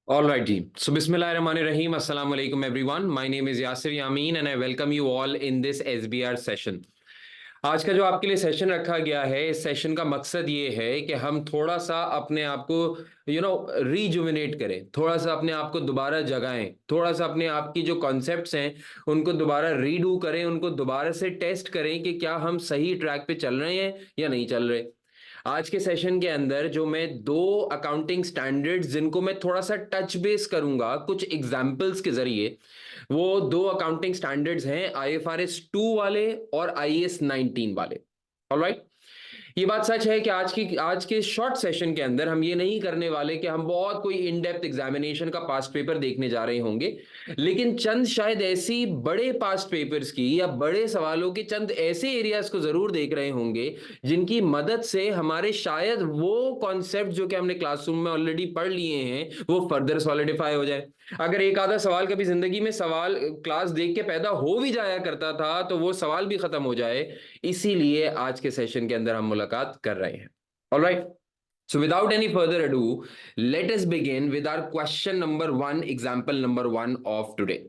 All right, ji. So, Bismillahirrahmanirrahim. Assalamu alaikum, everyone. My name is Yasir Yamin, and I welcome you all in this SBR session. आज का जो आपके लिए session रखा गया है, इस सेशन का मकसद ये है कि हम थोड़ा सा अपने आप को रिजुविनेट करें, थोड़ा सा अपने आप को दोबारा जगाएं, थोड़ा सा अपने आप की जो कॉन्सेप्ट्स हैं उनको दोबारा रीडू करें, उनको दोबारा से टेस्ट करें कि क्या हम सही ट्रैक पे चल रहे हैं या नहीं चल रहे। आज के सेशन के अंदर जो मैं दो अकाउंटिंग स्टैंडर्ड्स जिनको मैं थोड़ा सा टच बेस करूंगा कुछ एग्जांपल्स के जरिए, वो दो अकाउंटिंग स्टैंडर्ड्स हैं IFRS 2 वाले और IAS 19 वाले। ऑलराइट, ये बात सच है कि आज के शॉर्ट सेशन के अंदर हम ये नहीं करने वाले कि हम बहुत कोई इन डेप्थ एग्जामिनेशन का पास्ट पेपर देखने जा रहे होंगे, लेकिन चंद शायद ऐसी बड़े पास्ट पेपर्स की या बड़े सवालों के चंद ऐसे एरियाज को जरूर देख रहे होंगे जिनकी मदद से हमारे शायद वो कॉन्सेप्ट जो कि हमने क्लासरूम में ऑलरेडी पढ़ लिए हैं वो फर्दर सॉलिडिफाई हो जाए। अगर एक आधा सवाल कभी जिंदगी में सवाल क्लास देख के पैदा हो भी जाया करता था तो वो सवाल भी खत्म हो जाए, इसीलिए आज के सेशन के अंदर हम मुलाकात कर रहे हैं। Alright, so without any further ado, let us begin with our question number 1, example number 1 of today.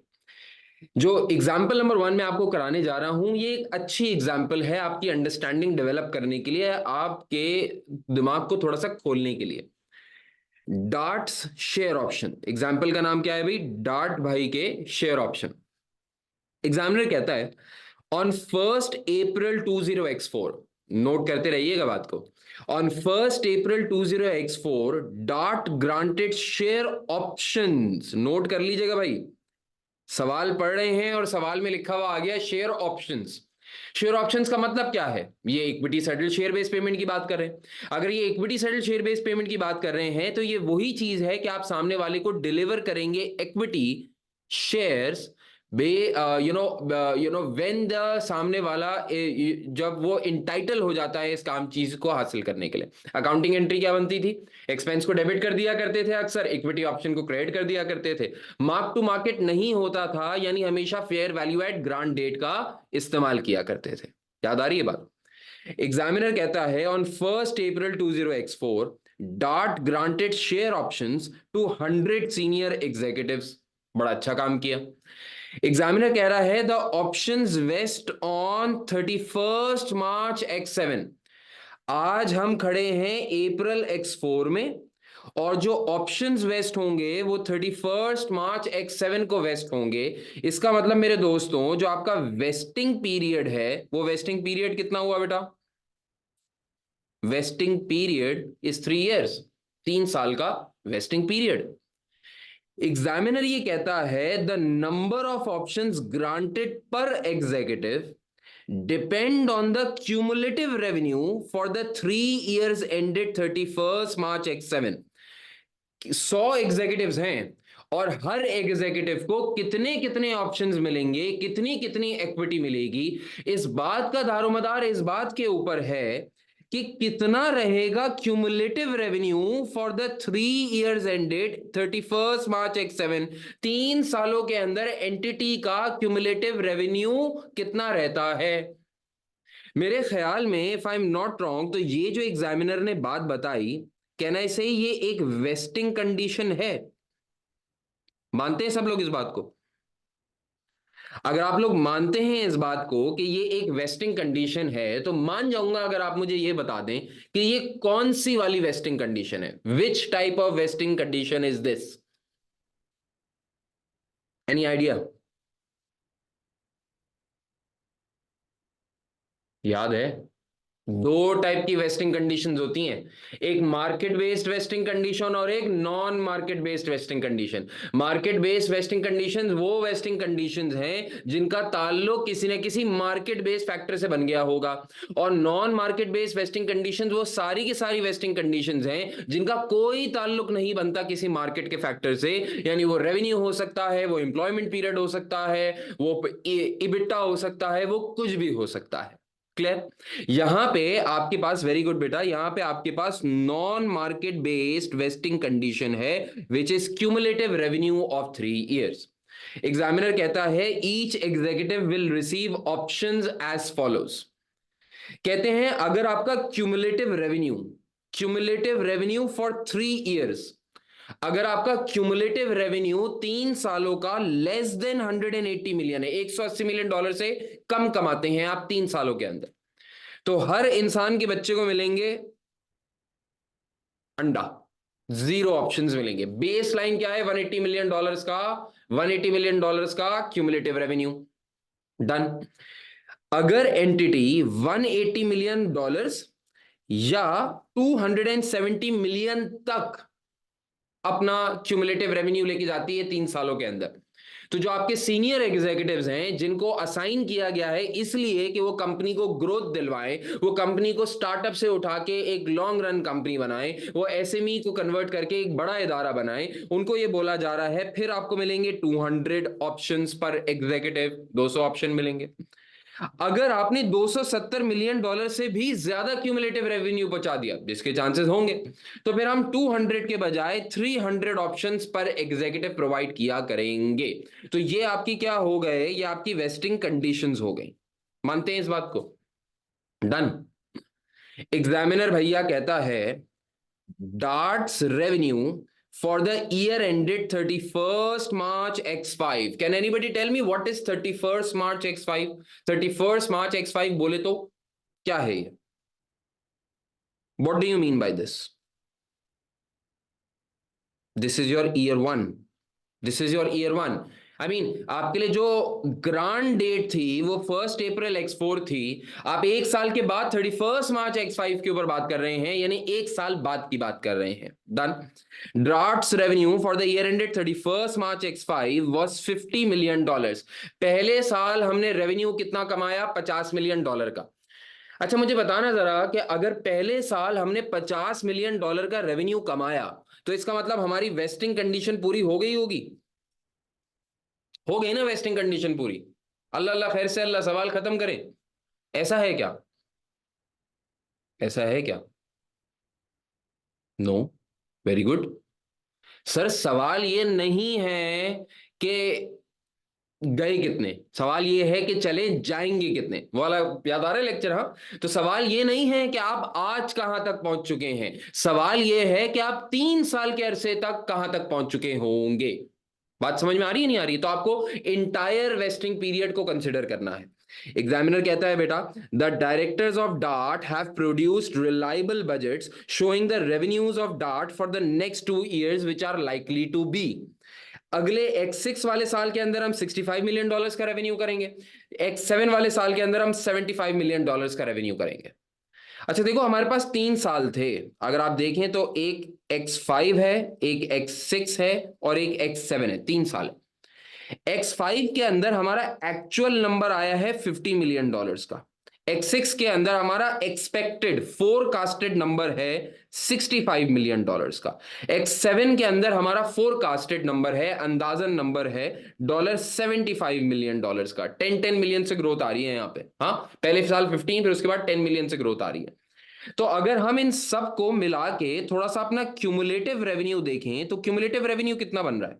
जो एग्जाम्पल नंबर 1 में आपको कराने जा रहा हूं, ये एक अच्छी एग्जाम्पल है आपकी अंडरस्टैंडिंग डेवलप करने के लिए, आपके दिमाग को थोड़ा सा खोलने के लिए। डार्ट्स शेयर ऑप्शन, एग्जाम्पल का नाम क्या है भाई? डार्ट भाई के शेयर ऑप्शन। एग्जामिनर कहता है on 1st April 20x4, note करते रहिएगा बात को, on 1st April 20x4 Dart granted share options. Note कर लीजिएगा भाई, सवाल पढ़ रहे हैं और सवाल में लिखा हुआ आ गया शेयर ऑप्शंस। शेयर ऑप्शंस का मतलब क्या है? ये equity settled share based payment की बात कर रहे हैं। अगर ये equity settled share based payment की बात कर रहे हैं तो ये वही चीज है कि आप सामने वाले को डिलीवर करेंगे इक्विटी शेयर्स बे व्हेन द सामने वाला जब वो इंटाइटल हो जाता है इस काम चीज को हासिल करने के लिए। अकाउंटिंग एंट्री क्या बनती थी? एक्सपेंस को डेबिट कर दिया करते थे, अक्सर इक्विटी ऑप्शन को क्रेडिट कर दिया करते थे। मार्क टू मार्केट नहीं होता था, यानी हमेशा fair value at grant date का इस्तेमाल किया करते थे। याद आ रही है बात? एग्जामिनर कहता है on 1st April 20x4 Dart granted share options to 100 senior executives. बड़ा अच्छा काम किया। एग्जामिनर कह रहा है the options vest on 31st March x7। आज हम खड़े हैं अप्रैल x4 में, और जो ऑप्शंस वेस्ट होंगे वो 31st March x7 को वेस्ट होंगे। इसका मतलब मेरे दोस्तों, जो आपका वेस्टिंग पीरियड है वो वेस्टिंग पीरियड कितना हुआ बेटा? वेस्टिंग पीरियड इज 3 years, 3 साल का वेस्टिंग पीरियड। एग्जामिनर ये कहता है the number of options granted पर executive depend on the cumulative revenue for the 3 years ended 31st March x7। 100 executives हैं और हर एग्जीक्यूटिव को कितने कितने ऑप्शंस मिलेंगे, कितनी कितनी इक्विटी मिलेगी, इस बात का दारोमदार इस बात के ऊपर है कि कितना रहेगा cumulative revenue for the 3 years ended 31st March x7। 3 सालों के अंदर एंटिटी का क्यूमुलेटिव रेवेन्यू कितना रहता है। मेरे ख्याल में if I am not wrong तो ये जो एग्जामिनर ने बात बताई, कहना से ये एक वेस्टिंग कंडीशन है। मानते हैं सब लोग इस बात को? अगर आप लोग मानते हैं इस बात को कि ये एक वेस्टिंग कंडीशन है तो मान जाऊंगा अगर आप मुझे ये बता दें कि ये कौन सी वाली वेस्टिंग कंडीशन है। Which type of wasting condition is this? Any idea? याद है? दो टाइप की वेस्टिंग कंडीशंस होती हैं, एक मार्केट बेस्ड वेस्टिंग कंडीशन और एक non market based vesting condition. Market based vesting conditions वो वेस्टिंग कंडीशंस हैं जिनका ताल्लुक किसी न किसी मार्केट बेस्ड फैक्टर से बन गया होगा, और non market based vesting conditions वो सारी की सारी वेस्टिंग कंडीशंस हैं जिनका कोई ताल्लुक नहीं बनता किसी मार्केट के फैक्टर से। यानी वो रेवेन्यू हो सकता है, वो एम्प्लॉयमेंट पीरियड हो सकता है, वो इबिटा हो सकता है, वो कुछ भी हो सकता है। क्लियर? यहां पे आपके पास, वेरी गुड बेटा, यहां पे आपके पास non market based vesting condition है which is cumulative revenue of 3 years। Examiner कहता है each executive will receive options as follows. कहते हैं अगर आपका क्यूमुलेटिव रेवेन्यू फॉर 3 years अगर आपका क्यूमुलेटिव रेवेन्यू 3 सालों का लेस देन 180 मिलियन है, $180 मिलियन से कम कमाते हैं आप 3 सालों के अंदर, तो हर इंसान के बच्चे को मिलेंगे अंडा, 0 ऑप्शंस मिलेंगे। बेस लाइन क्या है? $180 मिलियन का, $180 मिलियन का क्यूमुलेटिव रेवेन्यू। डन। अगर एंटिटी $180 मिलियन या 270 मिलियन तक अपना क्यूमुलेटिव रेवेन्यू लेके जाती है 3 सालों के अंदर, तो जो आपके सीनियर एग्जीक्यूटिव्स हैं जिनको असाइन किया गया है इसलिए कि वो कंपनी को ग्रोथ दिलवाएं, वो कंपनी को स्टार्टअप से उठा के एक लॉन्ग रन कंपनी बनाएं, वो एसएमई को कन्वर्ट करके एक बड़ा इदारा बनाएं, उनको ये बोला जा रहा है फिर आपको मिलेंगे 200 ऑप्शंस पर एग्जीक्यूटिव, 200 ऑप्शन मिलेंगे। अगर आपने $270 मिलियन से भी ज्यादा क्यूमुलेटिव रेवेन्यू पहुंचा दिया, जिसके चांसेस होंगे, तो फिर हम 200 के बजाय 300 ऑप्शंस पर एग्जीक्यूटिव प्रोवाइड किया करेंगे। तो ये आपकी क्या हो गए? ये आपकी वेस्टिंग कंडीशंस हो गई। मानते हैं इस बात को? डन। एग्जामिनर भैया कहता है darts revenue for the year ended 31st March X5. Can anybody tell me what is 31st March X5? 31st March X5 बोले तो क्या है ये? What do you mean by this? This is your year one. This is your year one. I mean आपके लिए जो grand date थी वो 1 अप्रैल X4 थी, आप एक साल के बाद 31 मार्च X5 के ऊपर बात कर रहे हैं, यानी एक साल बाद की बात कर रहे हैं। Done. Drafts revenue for the year ended 31 March X5 was $50 million. पहले साल हमने रेवेन्यू कितना कमाया? $50 मिलियन का। अच्छा मुझे बताना जरा कि अगर पहले साल हमने $50 मिलियन का रेवेन्यू कमाया तो इसका मतलब हमारी वेस्टिंग कंडीशन पूरी हो गई होगी? हो गई ना वेस्टिंग कंडीशन पूरी? अल्लाह अल्लाह खैर से अल्लाह सवाल खत्म करे। ऐसा है क्या? ऐसा है क्या? नो। Very good. सर सवाल ये नहीं है कि गए कितने, सवाल ये है कि चले जाएंगे कितने, वो वाला याद आ रहा है लेक्चर? हाँ, तो सवाल ये नहीं है कि आप आज कहां तक पहुंच चुके हैं, सवाल ये है कि आप 3 साल के अरसे तक कहां तक पहुंच चुके होंगे। बात समझ में आ रही है नहीं आ रही? तो आपको इंटायर वेस्टिंग पीरियड को कंसिडर करना है। एग्जामिनर कहता है बेटा the directors of Dart have produced reliable budgets showing the revenues of Dart for the next 2 years which are likely to be. अगले X6 वाले साल के अंदर हम $65 मिलियन का रेवेन्यू करेंगे, X7 वाले साल के अंदर हम $75 मिलियन का रेवेन्यू करेंगे। अच्छा देखो हमारे पास 3 साल थे, अगर आप देखें तो एक X5 है, एक X6 है और एक X7 है, 3 साल। X5 के अंदर हमारा एक्चुअल नंबर आया है $50 मिलियन का, X6 के अंदर हमारा एक्सपेक्टेड फोरकास्टेड नंबर है $65 मिलियन का, X7 के अंदर हमारा फोरकास्टेड नंबर है, अंदाजन नंबर है $75 मिलियन का। 10 मिलियन से ग्रोथ आ रही है यहाँ पे। हाँ, पहले साल 15 फिर उसके बाद 10 मिलियन से ग्रोथ आ रही है। तो अगर हम इन सब को मिला के थोड़ा सा अपना क्यूमुलेटिव रेवेन्यू देखें तो क्यूमुलेटिव रेवेन्यू कितना बन रहा है?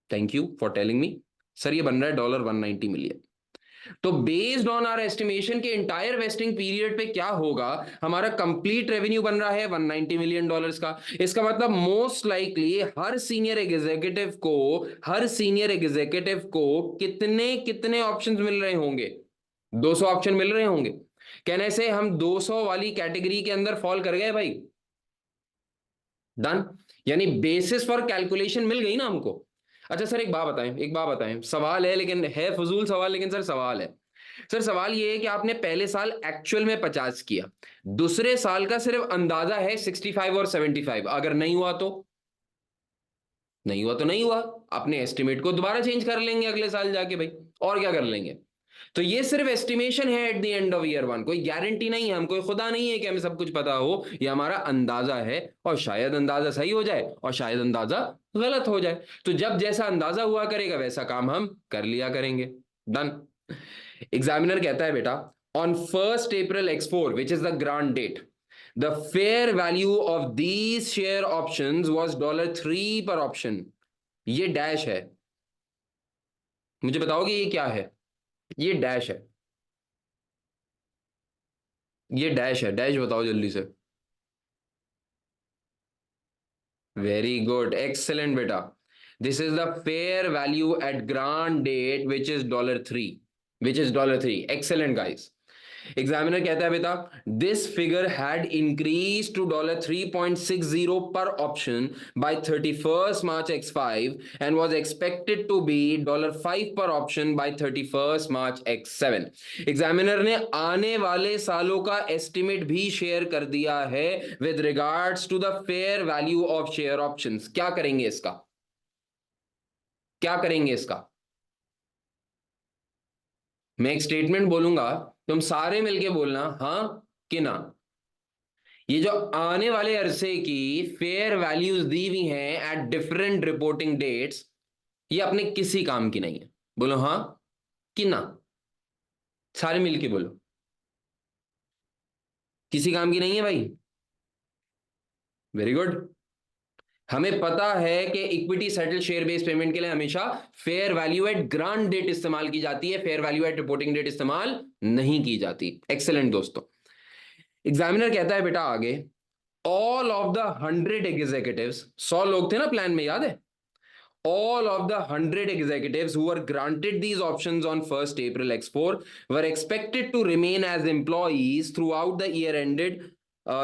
Thank you for telling me. Sir ये बन रहा है $190 मिलियन। तो बेस्ड ऑन आवर एस्टिमेशन के इंटायर वेस्टिंग पीरियड पे क्या होगा, हमारा कंप्लीट रेवेन्यू बन रहा है $190 मिलियन का। इसका मतलब मोस्ट लाइकली हर सीनियर एग्जीक्यूटिव को कितने कितने ऑप्शंस मिल रहे होंगे? 200 ऑप्शन मिल रहे होंगे। कहने से हम 200 वाली कैटेगरी के अंदर फॉल कर गए भाई। डन। यानी बेसिस फॉर कैलकुलेशन मिल गई ना हमको। अच्छा सर एक बात बताएं, सवाल है लेकिन है फजूल सवाल, लेकिन सर सवाल है। सर सवाल ये है कि आपने पहले साल एक्चुअल में 50 किया, दूसरे साल का सिर्फ अंदाजा है 65 और 75, अगर नहीं हुआ तो नहीं हुआ तो नहीं हुआ, अपने एस्टिमेट को दोबारा चेंज कर लेंगे अगले साल जाके भाई, और क्या कर लेंगे। तो ये सिर्फ एस्टिमेशन है at the end of year one, कोई गारंटी नहीं है, हम कोई खुदा नहीं है कि हमें सब कुछ पता हो, ये हमारा अंदाजा है, और शायद अंदाजा सही हो जाए और शायद अंदाजा गलत हो जाए। तो जब जैसा अंदाजा हुआ करेगा वैसा काम हम कर लिया करेंगे। डन। एग्जामिनर कहता है बेटा on 1 April X4 which is the grant date, the fair value of these share options was $3 per option. ये डैश है, मुझे बताओगे ये क्या है? ये डैश है, ये डैश है, डैश बताओ जल्दी से। वेरी गुड, एक्सेलेंट बेटा। This is the fair value at grant date which is $3, which is $3। Excellent guys. Examiner कहता है बेटा this figure had increase to $3.60 per option by 31st March X5 and was expected to be $5 per option by 31st March X7। Examiner ने आने वाले सालों का estimate भी share कर दिया है with regards to the fair value of share options. क्या करेंगे इसका, क्या करेंगे इसका? मैं एक स्टेटमेंट बोलूंगा, तुम सारे मिलके बोलना हाँ कि ना। ये जो आने वाले अरसे की फेयर वैल्यूज दी हुई हैं एट डिफरेंट रिपोर्टिंग डेट्स, ये अपने किसी काम की नहीं है। बोलो हाँ कि ना, सारे मिलके बोलो। किसी काम की नहीं है भाई। Very good. हमें पता है कि equity settle share based payment के लिए हमेशा fair value at grant date इस्तेमाल की जाती है, fair value at reporting date इस्तेमाल नहीं की जाती। एक्सेलेंट दोस्तों। एग्जामिनर कहता है बेटा आगे, ऑल ऑफ द 100 एग्जीक्यूटिव्स, 100 लोग थे ना प्लान में, याद है? All of the 100 executives who were granted these options on 1st April X4 were expected to remain as employees throughout the year ended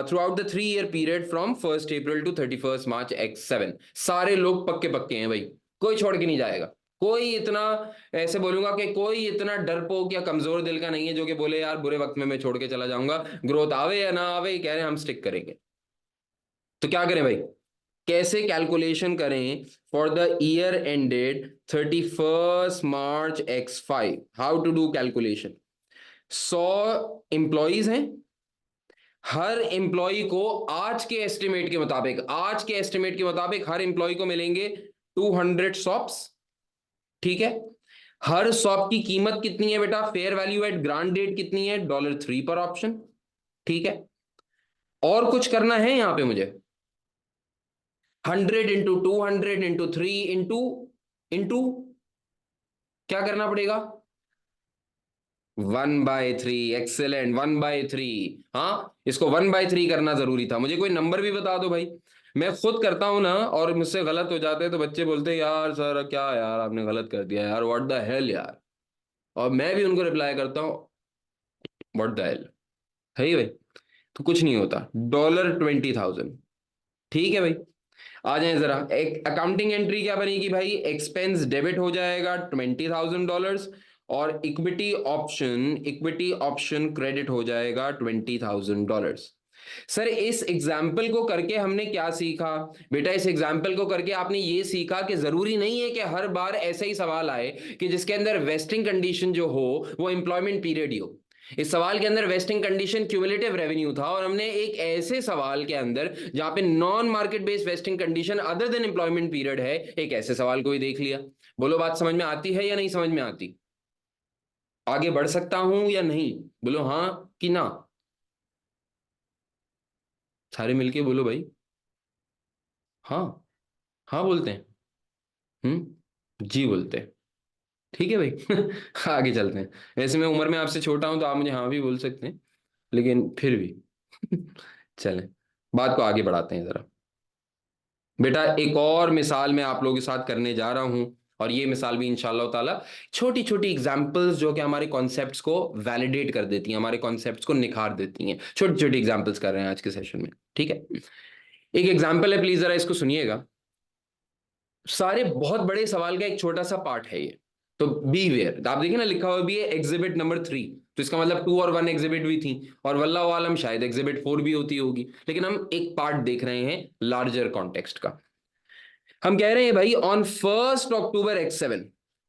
throughout the 3-year period from 1st April to 31st March X7। सारे लोग पक्के पक्के हैं भाई, कोई छोड़ के नहीं जाएगा। कोई इतना, ऐसे बोलूंगा कि कोई इतना डरपोक या कमजोर दिल का नहीं है जो कि बोले यार बुरे वक्त में मैं छोड़ के चला जाऊंगा, ग्रोथ आवे या ना आवे कह रहे हैं हम स्टिक करेंगे। तो क्या करें भाई, कैसे कैलकुलेशन करें for the year ended 31st March X5? How to do calculation? 100 employees हैं, हर एम्प्लॉय को आज के एस्टिमेट के मुताबिक, आज के एस्टिमेट के मुताबिक हर एम्प्लॉय को मिलेंगे 200 सॉप्स। ठीक है, हर सॉप की कीमत कितनी है बेटा? Fair value at grant date कितनी है? $3 पर ऑप्शन। ठीक है, और कुछ करना है यहां पे मुझे? 100 इंटू 200 इंटू 3 इंटू इंटू क्या करना पड़ेगा? 1/3। एक्सेलेंट, 1/3। हाँ, इसको 1/3 करना जरूरी था। मुझे कोई नंबर भी बता दो भाई, मैं खुद करता हूं ना और मुझसे गलत हो जाते हैं तो बच्चे बोलते हैं यार सर क्या यार आपने गलत कर दिया यार, व्हाट द हेल यार। और मैं भी उनको रिप्लाई करता हूँ व्हाट द हेल। है ही भाई। तो कुछ नहीं होता, $20,000। ठीक है भाई, आ जाए जरा। एक अकाउंटिंग एंट्री क्या बनेगी भाई? एक्सपेंस डेबिट हो जाएगा $20,000 और इक्विटी ऑप्शन क्रेडिट हो जाएगा $20,000। सर इस एग्जाम्पल को करके हमने क्या सीखा बेटा? इस एग्जाम्पल को करके आपने ये सीखा कि जरूरी नहीं है कि हर बार ऐसा ही सवाल आए कि जिसके अंदर वेस्टिंग कंडीशन जो हो वो एम्प्लॉयमेंट पीरियड ही हो। इस सवाल के अंदर वेस्टिंग कंडीशन क्यूमुलेटिव रेवेन्यू था और हमने एक ऐसे सवाल के अंदर जहां पे non market based vesting condition other than employment period है, एक ऐसे सवाल को ही देख लिया। बोलो बात समझ में आती है या नहीं समझ में आती? आगे बढ़ सकता हूं या नहीं? बोलो हाँ कि ना, सारे मिलके बोलो भाई। हाँ, हाँ बोलते हैं। जी बोलते हैं। ठीक है भाई। आगे चलते हैं। वैसे मैं उम्र में आपसे छोटा हूं तो आप मुझे हाँ भी बोल सकते हैं, लेकिन फिर भी चलें, बात को आगे बढ़ाते हैं जरा। बेटा एक और मिसाल मैं आप लोगों के साथ करने जा रहा हूं और ये मिसाल भी इंशाल्लाह ताला छोटी छोटी एग्जांपल्स जो कि हमारे कॉन्सेप्ट्स को वैलिडेट कर देती हैं, हमारे कॉन्सेप्ट्स को निखार देती हैं। छोटी छोटी एग्जांपल्स कर रहे हैं आज के सेशन में। ठीक है, एक एग्जांपल है, प्लीज जरा इसको सुनिएगा। सारे बहुत बड़े सवाल का एक छोटा सा पार्ट है ये। तो बी वेयर, आप देखिए ना लिखा हुआ भी है एग्जिबिट नंबर 3, तो इसका मतलब 2 और 1 एग्जिबिट भी थी और वल्लाह आलम शायद एग्जिबिट 4 भी होती होगी, लेकिन हम एक पार्ट देख रहे हैं लार्जर कॉन्टेक्स्ट का। हम कह रहे हैं भाई on 1 October X7,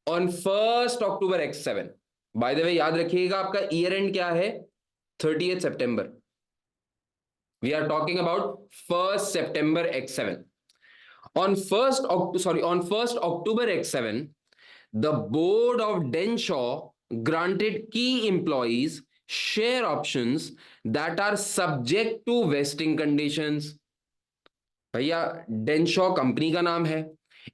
on 1 October X7, by the way याद रखिएगा आपका ईयर एंड क्या है? 30th September। We are talking about 1 September X7। On 1 October X7, the board of Denshaw granted key employees share options that are subject to vesting conditions। भैया डेनशॉ company का नाम है,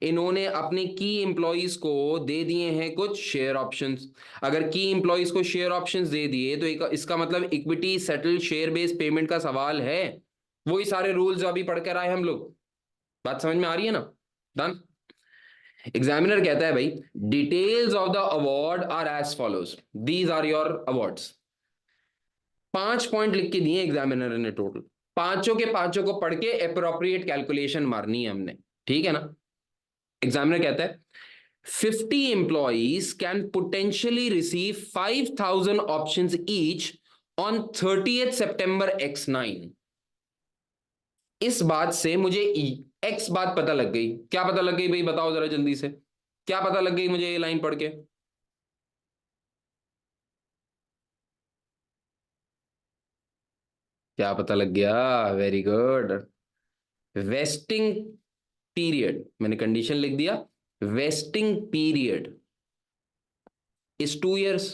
इन्होंने अपने की एम्प्लॉइज को दे दिए हैं कुछ शेयर ऑप्शंस। अगर की एम्प्लॉइज को शेयर ऑप्शंस दे दिए तो इसका मतलब equity settle share based payment का सवाल है। वही सारे रूल्स जो अभी पढ़ कर आए हम लोग। बात समझ में आ रही है ना? डन। एग्जामिनर कहता है भाई, details of the award are as follows, these are your awards. 5 point लिख के दिए एग्जामिनर ने टोटल, पांचों के पांचों को पढ़ के अप्रोप्रिएट कैलकुलेशन मारनी है हमने, ठीक है ना? एग्जामिनर कहता है 50 employees can potentially receive 5,000 options each on 30th September X9। इस बात से मुझे एक्स बात पता लग गई। क्या पता लग गई भाई, बताओ जरा जल्दी से, क्या पता लग गई मुझे ये लाइन पढ़ के? क्या पता लग गया? Very good. वेस्टिंग पीरियड, मैंने कंडीशन लिख दिया, वेस्टिंग पीरियड इज 2 years।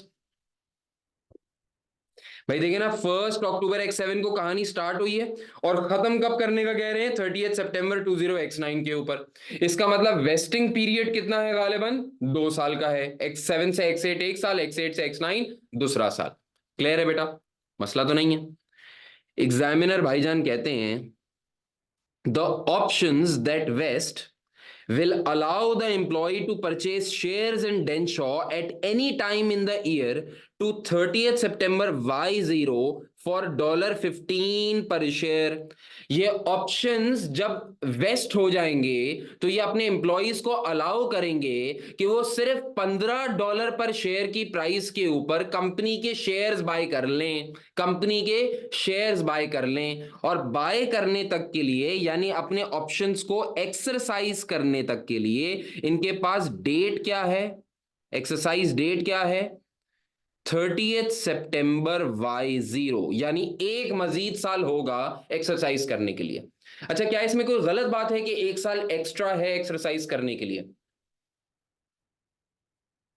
भाई देखिए ना, 1 अक्टूबर X7 को कहानी स्टार्ट हुई है और खत्म कब करने का कह रहे हैं? 30 सितंबर 20X9 के ऊपर। इसका मतलब वेस्टिंग पीरियड कितना है? गालिबन 2 साल का है। X7 से X8 1 साल, X8 से X9 दूसरा साल। क्लियर है बेटा? मसला तो नहीं है। एग्जामिनर भाईजान कहते हैं the options that vest will allow the employee to purchase shares in Denshaw at any time in the year to 30th September Y0 for $15 पर शेयर। ये ऑप्शंस जब वेस्ट हो जाएंगे तो ये अपने एम्प्लॉयज को अलाउ करेंगे कि वो सिर्फ $15 पर शेयर की प्राइस के ऊपर कंपनी के शेयर्स बाय कर लें, कंपनी के शेयर्स बाय कर लें। और बाय करने तक के लिए, यानी अपने ऑप्शंस को एक्सरसाइज करने तक के लिए, इनके पास डेट क्या है? एक्सरसाइज डेट क्या है? 30 सितंबर Y0, यानी एक मजीद साल होगा एक्सरसाइज करने के लिए। अच्छा, क्या इसमें कोई गलत बात है कि एक साल एक्स्ट्रा है एक्सरसाइज करने के लिए?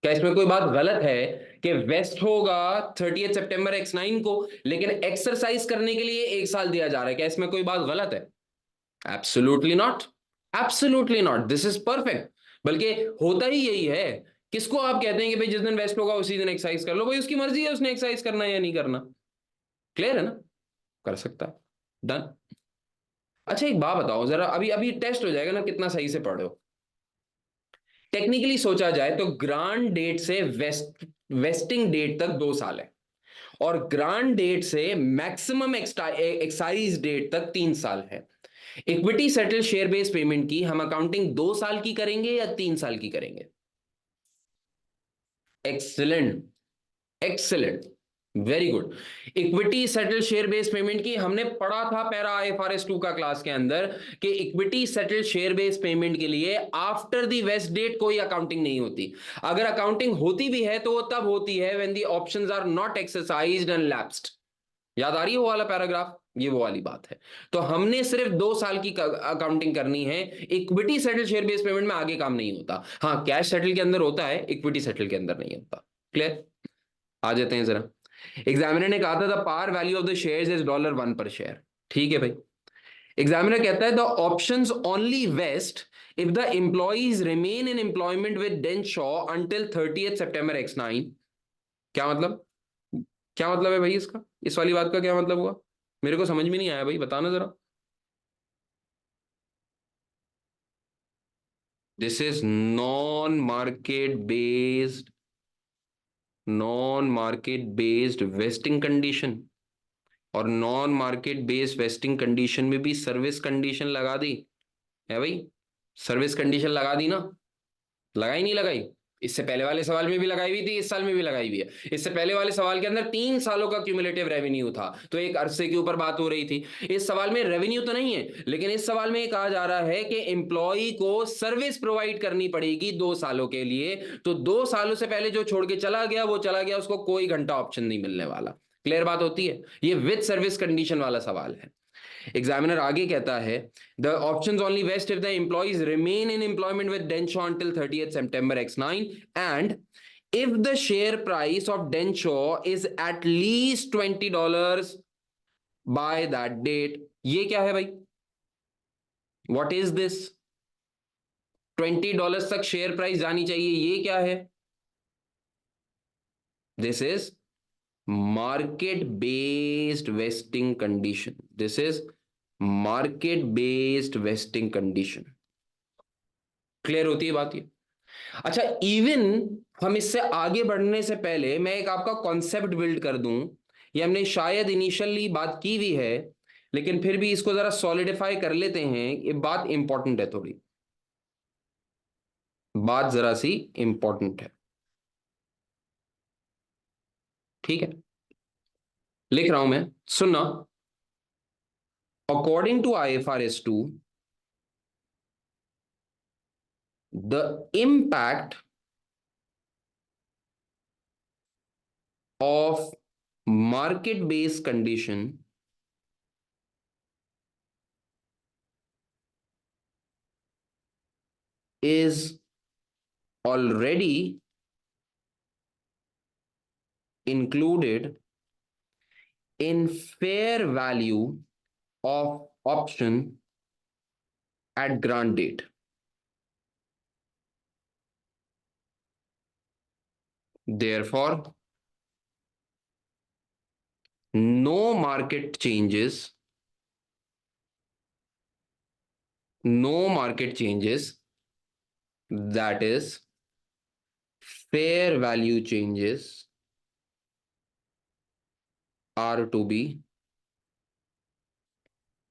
क्या इसमें कोई बात गलत है कि वेस्ट होगा 30 सितंबर X9 को, लेकिन एक्सरसाइज करने के लिए एक साल दिया जा रहा है? क्या इसमें कोई बात गलत है? Absolutely not, absolutely not, this is perfect. बल्कि होता ही यही है। किसको आप कहते हैं कि भाई जिस दिन वेस्ट होगा उसी दिन एक्सरसाइज कर लो? भाई उसकी मर्जी है उसने एक्सरसाइज करना है या नहीं करना। क्लियर है ना? कर सकता है। डन। अच्छा एक बात बताओ जरा, अभी अभी टेस्ट हो जाएगा ना कितना सही से पढ़े हो। टेक्निकली सोचा जाए तो ग्रांड डेट से वेस्टिंग डेट तक 2 साल है, और ग्रांड डेट से मैक्सिमम एक्साइज डेट तक 3 साल है। Equity settle share based payment की हम अकाउंटिंग 2 साल की करेंगे या 3 साल की करेंगे? Excellent, excellent, very good. Equity settle share based payment की हमने पढ़ा था पैरा IFRS 2 का क्लास के अंदर कि equity settle share based payment के लिए आफ्टर द वेस्ट डेट कोई अकाउंटिंग नहीं होती। अगर अकाउंटिंग होती भी है तो वो तब होती है when the options are not exercised and lapsed. याद आ रही है वो वाला पैराग्राफ? ये वो वाली बात है। तो हमने सिर्फ 2 साल की अकाउंटिंग करनी है। Equity settle share based payment में आगे काम नहीं होता। हाँ, कैश सेटल के अंदर होता है, इक्विटी सेटल के अंदर नहीं होता। क्लियर? आ जाते हैं जरा। एग्जामिनर ने कहा था the par value of the shares is $1 पर शेयर। ठीक है भाई। एग्जामिनर कहता है the options only vest if the employees remain in employment with Denshaw until 30 सितंबर X9। क्या मतलब? क्या मतलब है भाई इसका? इस वाली बात का क्या मतलब हुआ? मेरे को समझ में नहीं आया भाई, बताना जरा। This is non market based vesting condition. और non market based vesting condition में भी सर्विस कंडीशन लगा दी है भाई। सर्विस कंडीशन लगा दी ना? लगाई नहीं लगाई? इससे पहले वाले सवाल में भी लगाई हुई थी, इस साल में भी लगाई हुई है। इससे पहले वाले सवाल के अंदर 3 सालों का क्यूमुलेटिव रेवेन्यू था, तो एक अरसे के ऊपर बात हो रही थी। इस सवाल में रेवेन्यू तो नहीं है, लेकिन इस सवाल में कहा जा रहा है कि एम्प्लॉय को सर्विस प्रोवाइड करनी पड़ेगी 2 सालों के लिए। तो 2 सालों से पहले जो छोड़ के चला गया वो चला गया, उसको कोई घंटा ऑप्शन नहीं मिलने वाला। क्लियर बात होती है? ये विद सर्विस कंडीशन वाला सवाल है। एग्जामिनर आगे कहता है the options only vest if the employees remain in employment with Denshaw until 30 सितंबर X9 and if the share price of Denshaw is at least $20 by that date। ये क्या है भाई? What is this? $20 तक share price जानी चाहिए, ये क्या है? This is market based vesting condition। this is market based vesting condition. Clear होती है बात ये? अच्छा, इवन हम इससे आगे बढ़ने से पहले मैं एक आपका कॉन्सेप्ट बिल्ड कर दूं। ये हमने शायद इनिशियली बात की हुई है, लेकिन फिर भी इसको जरा सॉलिडिफाई कर लेते हैं। ये बात इंपॉर्टेंट है, थोड़ी बात जरा सी इंपॉर्टेंट है। ठीक है, लिख रहा हूं मैं, सुनना। According to IFRS 2, the impact of market based condition is already included in fair value of option at grant date. Therefore, no market changes, no market changes, that is, fair value changes are to be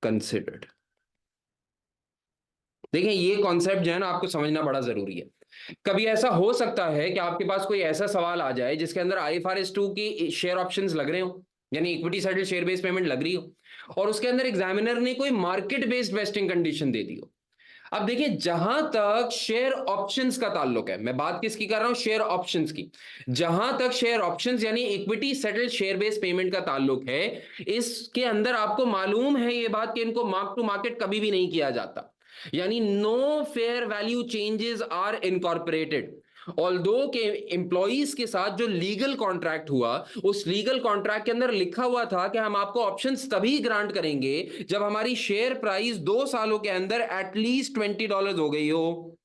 considered. देखिए, ये concept जो है ना, आपको समझना बड़ा जरूरी है। कभी ऐसा हो सकता है कि आपके पास कोई ऐसा सवाल आ जाए जिसके अंदर IFRS 2 की शेयर ऑप्शंस लग रहे हो, यानी equity settle share based payment लग रही हो, और उसके अंदर एग्जामिनर ने कोई मार्केट बेस्ड वेस्टिंग कंडीशन दे दी हो। अब देखिए, जहां तक शेयर ऑप्शंस का ताल्लुक है, मैं बात किसकी कर रहा हूं? शेयर ऑप्शंस की। जहां तक शेयर ऑप्शंस यानी equity settle share based payment का ताल्लुक है, इसके अंदर आपको मालूम है ये बात कि इनको मार्क टू मार्केट कभी भी नहीं किया जाता, यानी no fair value changes are incorporated. Although के एम्प्लॉइज के साथ जो लीगल कॉन्ट्रैक्ट हुआ, उस लीगल कॉन्ट्रैक्ट के अंदर लिखा हुआ था कि हम आपको ऑप्शंस तभी ग्रांट करेंगे जब हमारी शेयर प्राइस 2 सालों के अंदर एटलीस्ट $20 हो गई हो।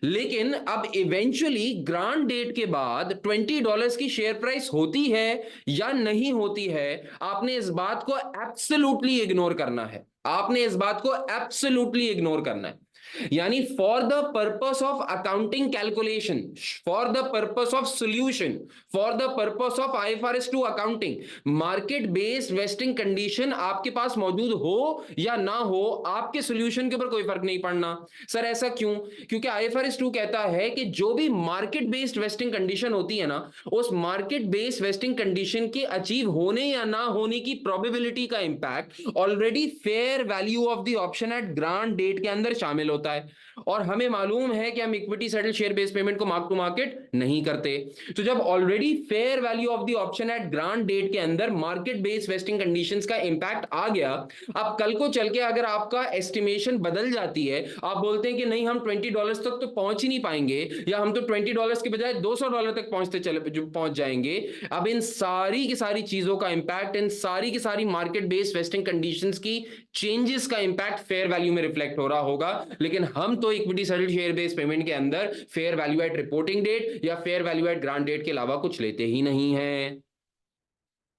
लेकिन अब इवेंचुअली ग्रांट डेट के बाद $20 की शेयर प्राइस होती है या नहीं होती है, आपने इस बात को एब्सोल्युटली इग्नोर करना है। आपने इस बात को एब्सोल्युटली इग्नोर करना है। यानी for the purpose of accounting calculation, for the purpose of solution, for the purpose of IFRS 2 accounting, market based vesting condition आपके पास मौजूद हो या ना हो, आपके सोल्यूशन के ऊपर कोई फर्क नहीं पड़ना। सर ऐसा क्यों? क्योंकि IFRS 2 कहता है कि जो भी मार्केट बेस्ड वेस्टिंग कंडीशन होती है ना, उस मार्केट बेस्ड वेस्टिंग कंडीशन के अचीव होने या ना होने की प्रोबेबिलिटी का impact already fair value of the option at grant date के अंदर शामिल होता है। और हमें मालूम है कि हम equity settle share based payment को मार्क टू मार्केट नहीं करते। तो जब already fair value of the option at grant date के अंदर मार्केट बेस्ड वेस्टिंग कंडीशंस का इंपैक्ट आ गया, अब कल को चल के अगर आपका एस्टिमेशन बदल जाती है, आप बोलते हैं कि नहीं हम $20 तक तो पहुंच ही नहीं पाएंगे, या हम तो $20 के बजाय $200 तक पहुंच जाएंगे, अब इन सारी की सारी चीजों का इंपैक्ट, इन सारी की सारी मार्केट बेस्ड वेस्टिंग कंडीशंस की चेंजेस का इंपैक्ट फेयर वैल्यू में रिफ्लेक्ट हो रहा होगा। लेकिन हम तो equity settled share based payment के अंदर fair value at reporting date या fair value at grant date के अलावा कुछ लेते ही नहीं है।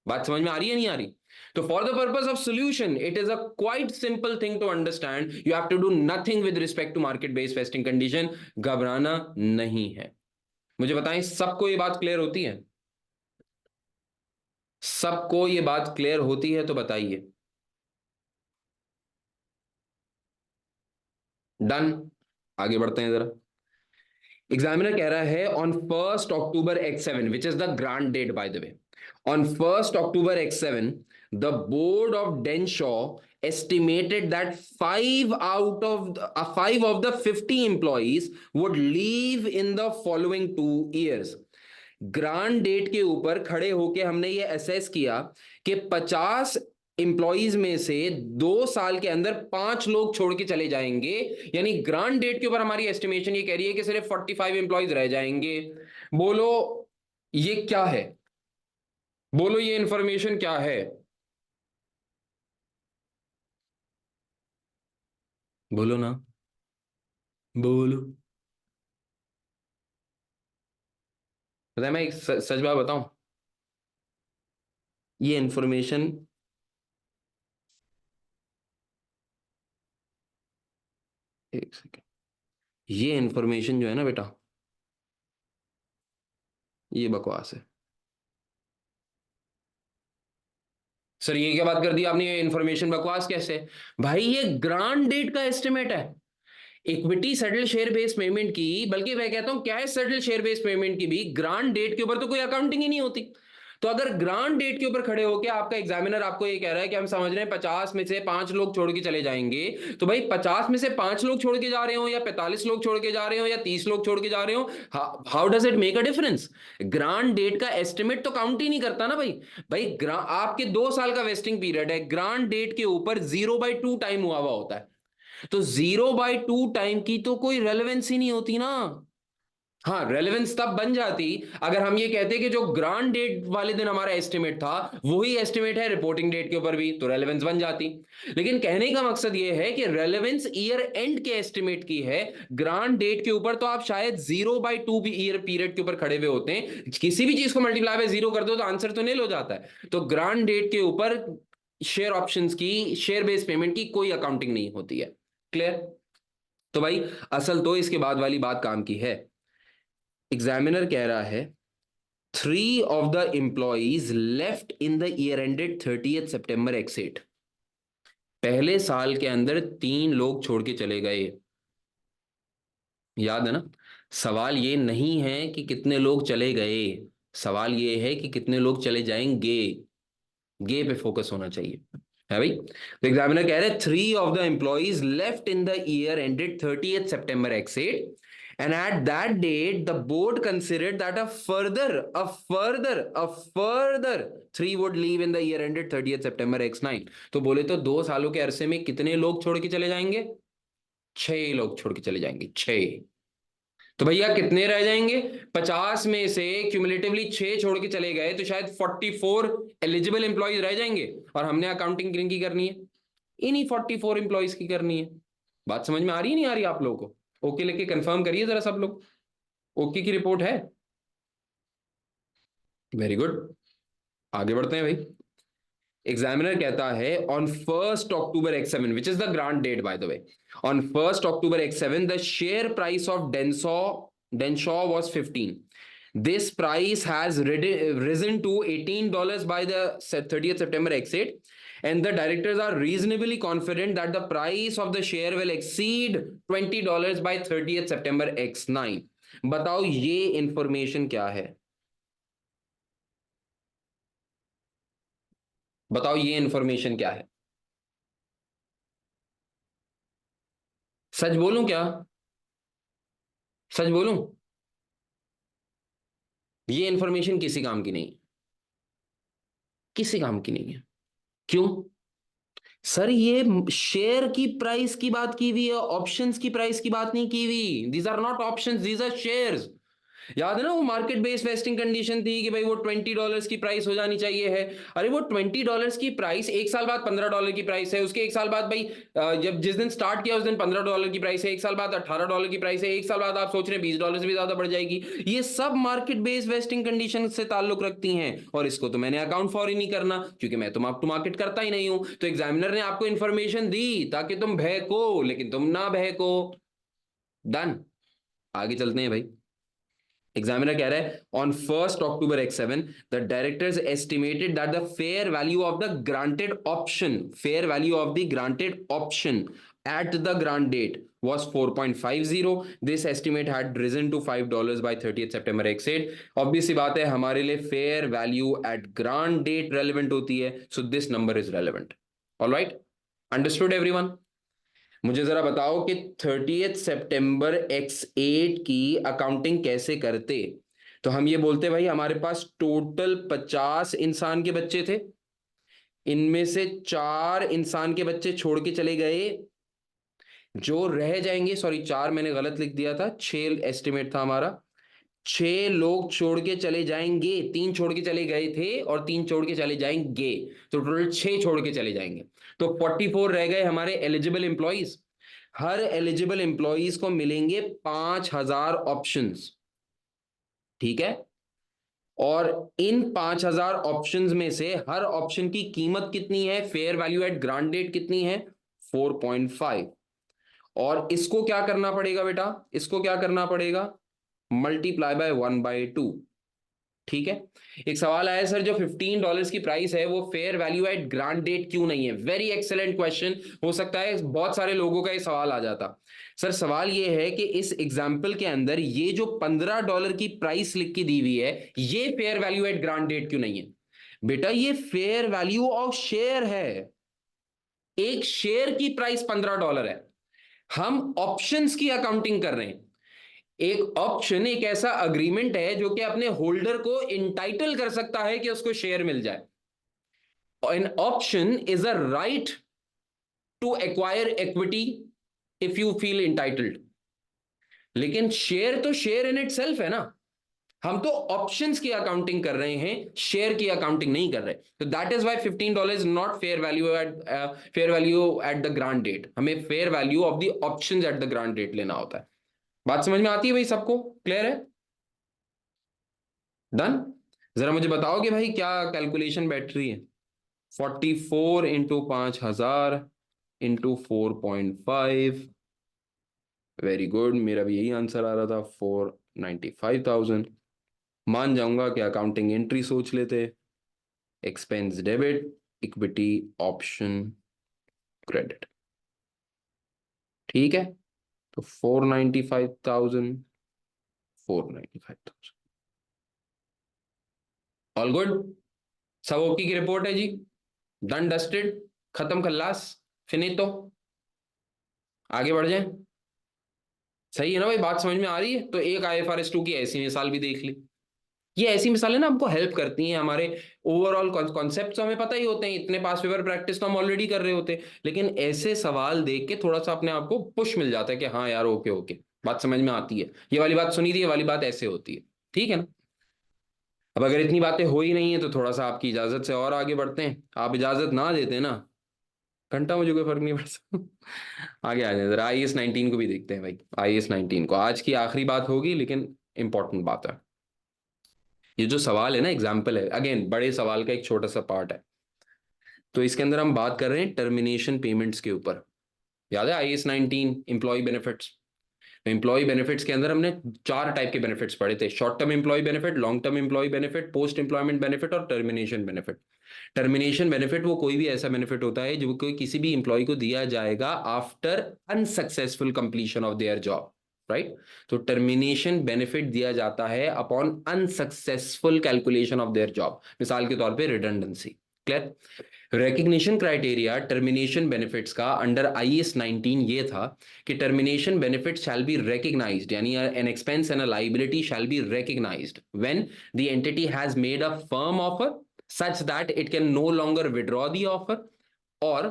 बात समझ में आ रही है नहीं आ रही? तो for the purpose of solution, it is a quite simple thing to understand, you have to do nothing with respect to market based vesting condition. घबराना नहीं है। मुझे बताएं, सबको ये बात क्लियर होती है? सबको ये बात क्लियर होती है तो बताइए। डन। आगे बढ़ते हैं जरा। एग्जामिनर कह रहा है on 1 October X7, which is the grant date by the way, on 1 October X7 the board of Denshaw estimated that five of the 50 employees would leave in the following 2 years. Grant date के ऊपर खड़े होके हमने ये assess किया कि 50 employees में से 2 साल के अंदर 5 लोग छोड़ के चले जाएंगे। यानी ग्रांट डेट के ऊपर हमारी एस्टिमेशन ये कह रही है कि सिर्फ 45 इंप्लॉइज रह जाएंगे। बोलो ये क्या है? बोलो ये इंफॉर्मेशन क्या है? बोलो ना, बोलो। पता है, मैं एक सच बात बताऊं, ये इंफॉर्मेशन एक सेकेंड, ये इंफॉर्मेशन जो है ना बेटा, ये बकवास है सर। ये क्या बात कर दी आपने, ये इंफॉर्मेशन बकवास कैसे? भाई ये ग्रांट डेट का एस्टिमेट है, equity settle share based payment की, बल्कि मैं कहता हूं cash settle share based payment की भी ग्रांट डेट के ऊपर तो कोई अकाउंटिंग ही नहीं होती। तो अगर ग्रांट डेट के ऊपर खड़े होकर आपका एग्जामिनर आपको ये कह रहा है कि हम समझ रहे हैं 50 में से 5 लोग छोड़ के चले जाएंगे, तो भाई 50 में से 5 लोग छोड़ के जा रहे हो या 45 लोग छोड़ के जा रहे हो या 30 लोग छोड़ के जा रहे हो, how does it make a difference? Grant date का एस्टिमेट तो काउंट ही नहीं करता ना भाई। भाई आपके 2 साल का वेस्टिंग पीरियड है, ग्रांट डेट के ऊपर 0/2 टाइम हुआ हुआ होता है, तो 0/2 टाइम की तो कोई रेलेवेंस ही नहीं होती ना। हाँ, रेलेवेंस तब बन जाती अगर हम ये कहते कि जो ग्रांट डेट वाले दिन हमारा एस्टिमेट था वही एस्टिमेट है रिपोर्टिंग डेट के ऊपर भी, तो रेलेवेंस बन जाती। लेकिन कहने का मकसद ये है कि रेलेवेंस ईयर एंड के एस्टिमेट की है, ग्रांट डेट के ऊपर तो आप शायद 0/2 भी ईयर पीरियड के ऊपर खड़े हुए होते हैं, किसी भी चीज को मल्टीप्लाई बाय 0 कर दो तो आंसर तो नील हो जाता है। तो ग्रांट डेट के ऊपर शेयर ऑप्शंस की, शेयर बेस्ड पेमेंट की कोई अकाउंटिंग नहीं होती है। क्लियर? तो भाई असल तो इसके बाद वाली बात काम की है। एग्जामिनर कह रहा है 3 of the employees left in the year ended 30th September X8। पहले साल के अंदर 3 लोग छोड़ के चले गए। याद है ना? सवाल ये नहीं है कि कितने लोग चले गए, सवाल ये है कि कितने लोग चले जाएंगे। गे पे फोकस होना चाहिए, है भाई। तो एग्जामिनर कह रहे हैं 3 of the employees left in the year ended 30th September X8, and at that date the board considered that a further 3 would leave in the year ended 30th September X9। तो बोले तो 2 सालों के अरसे में कितने लोग छोड़ के चले जाएंगे? 6 लोग छोड़ के चले जाएंगे, 6। तो भैया कितने रह जाएंगे? 50 में से क्यूमुलेटिवली 6 छोड़ के चले गए तो शायद 44 एलिजिबल एम्प्लॉयज रह जाएंगे, और हमने अकाउंटिंग किन की करनी है? इन्हीं 44 एम्प्लॉयज की करनी है। बात समझ में आ रही है नहीं आ रही आप लोगों को? ओके लेके कंफर्म करिए जरा सब लोग, ओके की रिपोर्ट है? वेरी गुड, आगे बढ़ते हैं भाई। एग्जामिनर कहता है on 1st October X7, which is the grant date by the way, on 1st October X7 the share price of डेंशॉ was 15। This price has risen to $18 by the 30th September X8, and the directors are reasonably confident that the price of the share will exceed $20 by 30th September X9। बताओ ये information क्या है? बताओ ये information क्या है? सच बोलूं क्या? सच बोलूं, ये इंफॉर्मेशन किसी काम की नहीं है, किसी काम की नहीं है। क्यों? सर ये शेयर की प्राइस की बात की हुई है, ऑप्शंस की प्राइस की बात नहीं की हुई। These are not options, these are shares. याद है ना वो मार्केट बेस्ड वेस्टिंग कंडीशन थी कि भाई वो $20 की प्राइस हो जानी चाहिए है। अरे वो $20 की प्राइस एक साल बाद $15 की प्राइस है, उसके एक साल बाद भाई जब जिस दिन स्टार्ट किया उस दिन $15 की प्राइस है, एक साल बाद $18 की प्राइस है, एक साल बाद आप सोच रहे हैं $20 से भी ज्यादा बढ़ जाएगी। ये सब मार्केट बेस्ड वेस्टिंग कंडीशन से ताल्लुक रखती हैं, और इसको तो मैंने अकाउंट फॉर ही नहीं करना क्योंकि मैं तो अप टू मार्केट करता ही नहीं हूं। तो एग्जामिनर ने आपको इंफॉर्मेशन दी ताकि तुम बहको, लेकिन तुम ना बहको। डन, आगे चलते हैं भाई। एग्जामिनर कह रहा है on 1st October X7 the directors estimated that the fair value of the granted option, fair value of the granted option at the grant date was 4.50। This estimate had risen to $5 by 30th September X8। obvious सी बात है हमारे लिए fair value at grant date relevant होती है, so this number is relevant। all right, understood everyone? मुझे जरा बताओ कि 30th September X8 की अकाउंटिंग कैसे करते? तो हम ये बोलते भाई हमारे पास टोटल 50 इंसान के बच्चे थे, इनमें से 4 इंसान के बच्चे छोड़ के चले गए, जो रह जाएंगे, सॉरी 4 मैंने गलत लिख दिया था, 6 एस्टिमेट था हमारा। 6 लोग छोड़ के चले जाएंगे, 3 छोड़ के चले गए थे और 3 छोड़ के चले जाएंगे, तो टोटल 6 छोड़ के चले जाएंगे। तो 44 रह गए हमारे एलिजिबल एम्प्लॉइज। हर एलिजिबल एम्प्लॉइज को मिलेंगे 5,000 ऑप्शंस, ठीक है? और इन 5,000 ऑप्शंस में से हर ऑप्शन की कीमत कितनी है, fair value at grant date कितनी है? 4.5। और इसको क्या करना पड़ेगा बेटा, इसको क्या करना पड़ेगा, मल्टीप्लाई बाय 1/2। ठीक है। एक सवाल आया सर, जो $15 की प्राइस है वो fair value at grant date क्यों नहीं है? Very excellent question. हो सकता है बहुत सारे लोगों का ये सवाल आ जाता। सर सवाल ये है कि इस एग्जाम्पल के अंदर ये जो $15 की प्राइस लिख के दी हुई है, ये fair value at grant date क्यों नहीं है? बेटा ये फेयर वैल्यू ऑफ शेयर है। एक शेयर की प्राइस $15 है। हम ऑप्शंस की अकाउंटिंग कर रहे हैं। एक ऑप्शन एक ऐसा अग्रीमेंट है जो कि अपने होल्डर को इंटाइटल कर सकता है कि उसको शेयर मिल जाए। An option is a right to acquire equity if you feel entitled. लेकिन शेयर तो शेयर इन इट सेल्फ है ना। हम तो ऑप्शंस की अकाउंटिंग कर रहे हैं, शेयर की अकाउंटिंग नहीं कर रहे। तो that is why $15 not fair value at the grant date. हमें fair value of the options at the grant date लेना होता है। बात समझ में आती है भाई? सबको क्लियर है? डन। जरा मुझे बताओ कि भाई क्या कैलकुलेशन बैठ रही है। 44 इंटू 5,000 इंटू 4.5। वेरी गुड, मेरा भी यही आंसर आ रहा था, 495,000। मान जाऊंगा कि अकाउंटिंग एंट्री सोच लेते। Expense debit, equity option credit. ठीक है। तो 495,000, 495,000। All good. सब ओके की रिपोर्ट है जी। डन डस्टेड, खत्म खल्लास, फिनितो। आगे बढ़ जाए। सही है ना भाई? बात समझ में आ रही है? तो एक IFRS 2 की ऐसी मिसाल भी देख ली। ये ऐसी मिसालें ना हमको हेल्प करती हैं, हमारे ओवरऑल कॉन्सेप्ट तो हमें पता ही होते हैं, इतने पास पेपर प्रैक्टिस तो हम ऑलरेडी कर रहे होते हैं, लेकिन ऐसे सवाल देख के थोड़ा सा अपने आप को पुश मिल जाता है कि हाँ यार ओके ओके, बात समझ में आती है, ये वाली बात सुनी थी, ये वाली बात ऐसे होती है। ठीक है ना? अब अगर इतनी बातें हो ही नहीं है तो थोड़ा सा आपकी इजाजत से और आगे बढ़ते हैं। आप इजाजत ना देते ना, घंटा मुझे कोई फर्क नहीं पड़ता। आगे आ जाए जरा, IAS 19 को भी देखते हैं भाई। IAS 19 को आज की आखिरी बात होगी, लेकिन इंपॉर्टेंट बात है। ये जो सवाल है ना, एग्जाम्पल है, अगेन बड़े सवाल का एक छोटा सा पार्ट है। तो इसके अंदर हम बात कर रहे हैं टर्मिनेशन पेमेंट्स के ऊपर। याद है IAS 19 एम्प्लॉय बेनिफिट्स? तो एम्प्लॉय बेनिफिट्स के अंदर हमने 4 टाइप के बेनिफिट्स पढ़े थे: short term employ benefit, long term employ benefit, post employment benefit और टर्मिनेशन बेनिफिट। टर्मिनेशन बेनिफिट वो कोई भी ऐसा बेनिफिट होता है जो कोई किसी भी एम्प्लॉय को दिया जाएगा after unsuccessful completion of their job. Right. तो टर्मिनेशन बेनिफिट दिया जाता है upon unsuccessful calculation of their job. मिसाल के तौर पे redundancy. Clear? Recognition criteria termination benefits का अंडर IAS 19 ये था कि termination benefit shall be recognized, यानी an expense and a liability shall be recognized when the entity has made a firm offer such that it can no longer withdraw the offer, और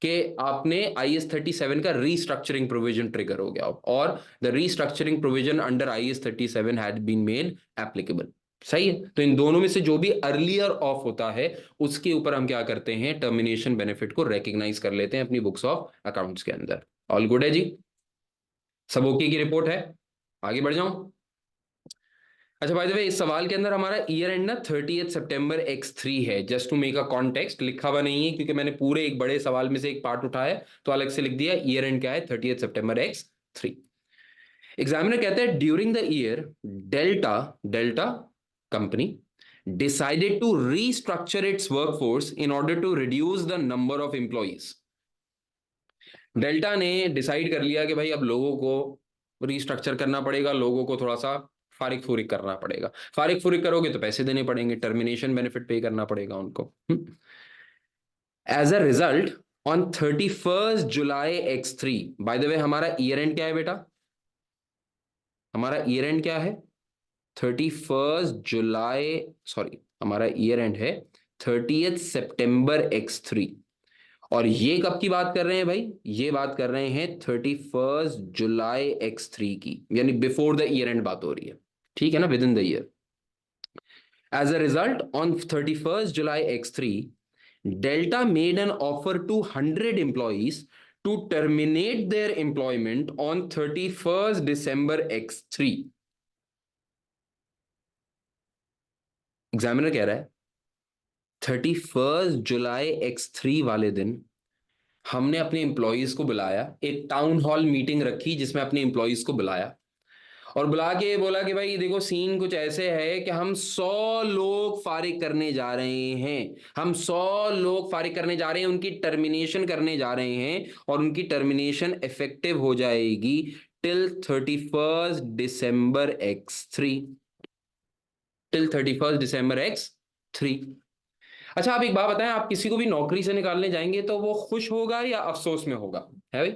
कि आपने IAS 37 का restructuring provision trigger हो गया हो, और the restructuring provision under IAS 37 had been made applicable. सही है। तो इन दोनों में से जो भी अर्लियर ऑफ होता है उसके ऊपर हम क्या करते हैं, टर्मिनेशन बेनिफिट को रिकग्नाइज कर लेते हैं अपनी बुक्स ऑफ अकाउंट्स के अंदर। ऑल गुड है जी? सब ओके की रिपोर्ट है? आगे बढ़ जाऊं? अच्छा बाय द वे, इस सवाल के अंदर हमारा ईयर एंड ना 30 सितंबर X3 है। Just to make a context, लिखा हुआ नहीं है क्योंकि मैंने पूरे एक बड़े सवाल में से एक पार्ट उठाया तो अलग से लिख दिया। ईयर एंड क्या है? 30 सितंबर X3। एग्जामिनर कहते हैं during the year Delta Delta company decided to restructure its workforce in order to reduce the number of employees. Delta ने डिसाइड कर लिया कि भाई अब लोगों को रीस्ट्रक्चर करना पड़ेगा, लोगों को थोड़ा सा फारिग फुरिग करना पड़ेगा। फारिग फुरिग करोगे तो पैसे देने पड़ेंगे, टर्मिनेशन बेनिफिट पे करना पड़ेगा उनको। As a result, on 31 July X3, by the way हमारा ईयर एंड क्या है बेटा? हमारा ईयर एंड क्या है? 31 जुलाई, सॉरी, हमारा ईयर एंड है 30 सितंबर X3। और ये कब की बात कर रहे हैं भाई? ये बात कर रहे हैं 31 जुलाई X3 की, यानी बिफोर द ईयर एंड बात हो रही है। ठीक है ना? Within the year. As a result, on 31 July X3, Delta made an offer to 100 employees to terminate their employment on 31 December X3। Examiner कह रहा है 31 जुलाई X3 वाले दिन हमने अपने एम्प्लॉयज को बुलाया, एक टाउन हॉल मीटिंग रखी जिसमें अपने एम्प्लॉयज को बुलाया और बुला के बोला कि भाई देखो सीन कुछ ऐसे है कि हम 100 लोग फारिग करने जा रहे हैं, हम 100 लोग फारिग करने जा रहे हैं, उनकी टर्मिनेशन करने जा रहे हैं और उनकी टर्मिनेशन इफेक्टिव हो जाएगी till 31 December X3, till 31 December X3। अच्छा आप एक बात बताएं, आप किसी को भी नौकरी से निकालने जाएंगे तो वो खुश होगा या अफसोस में होगा? है भाई,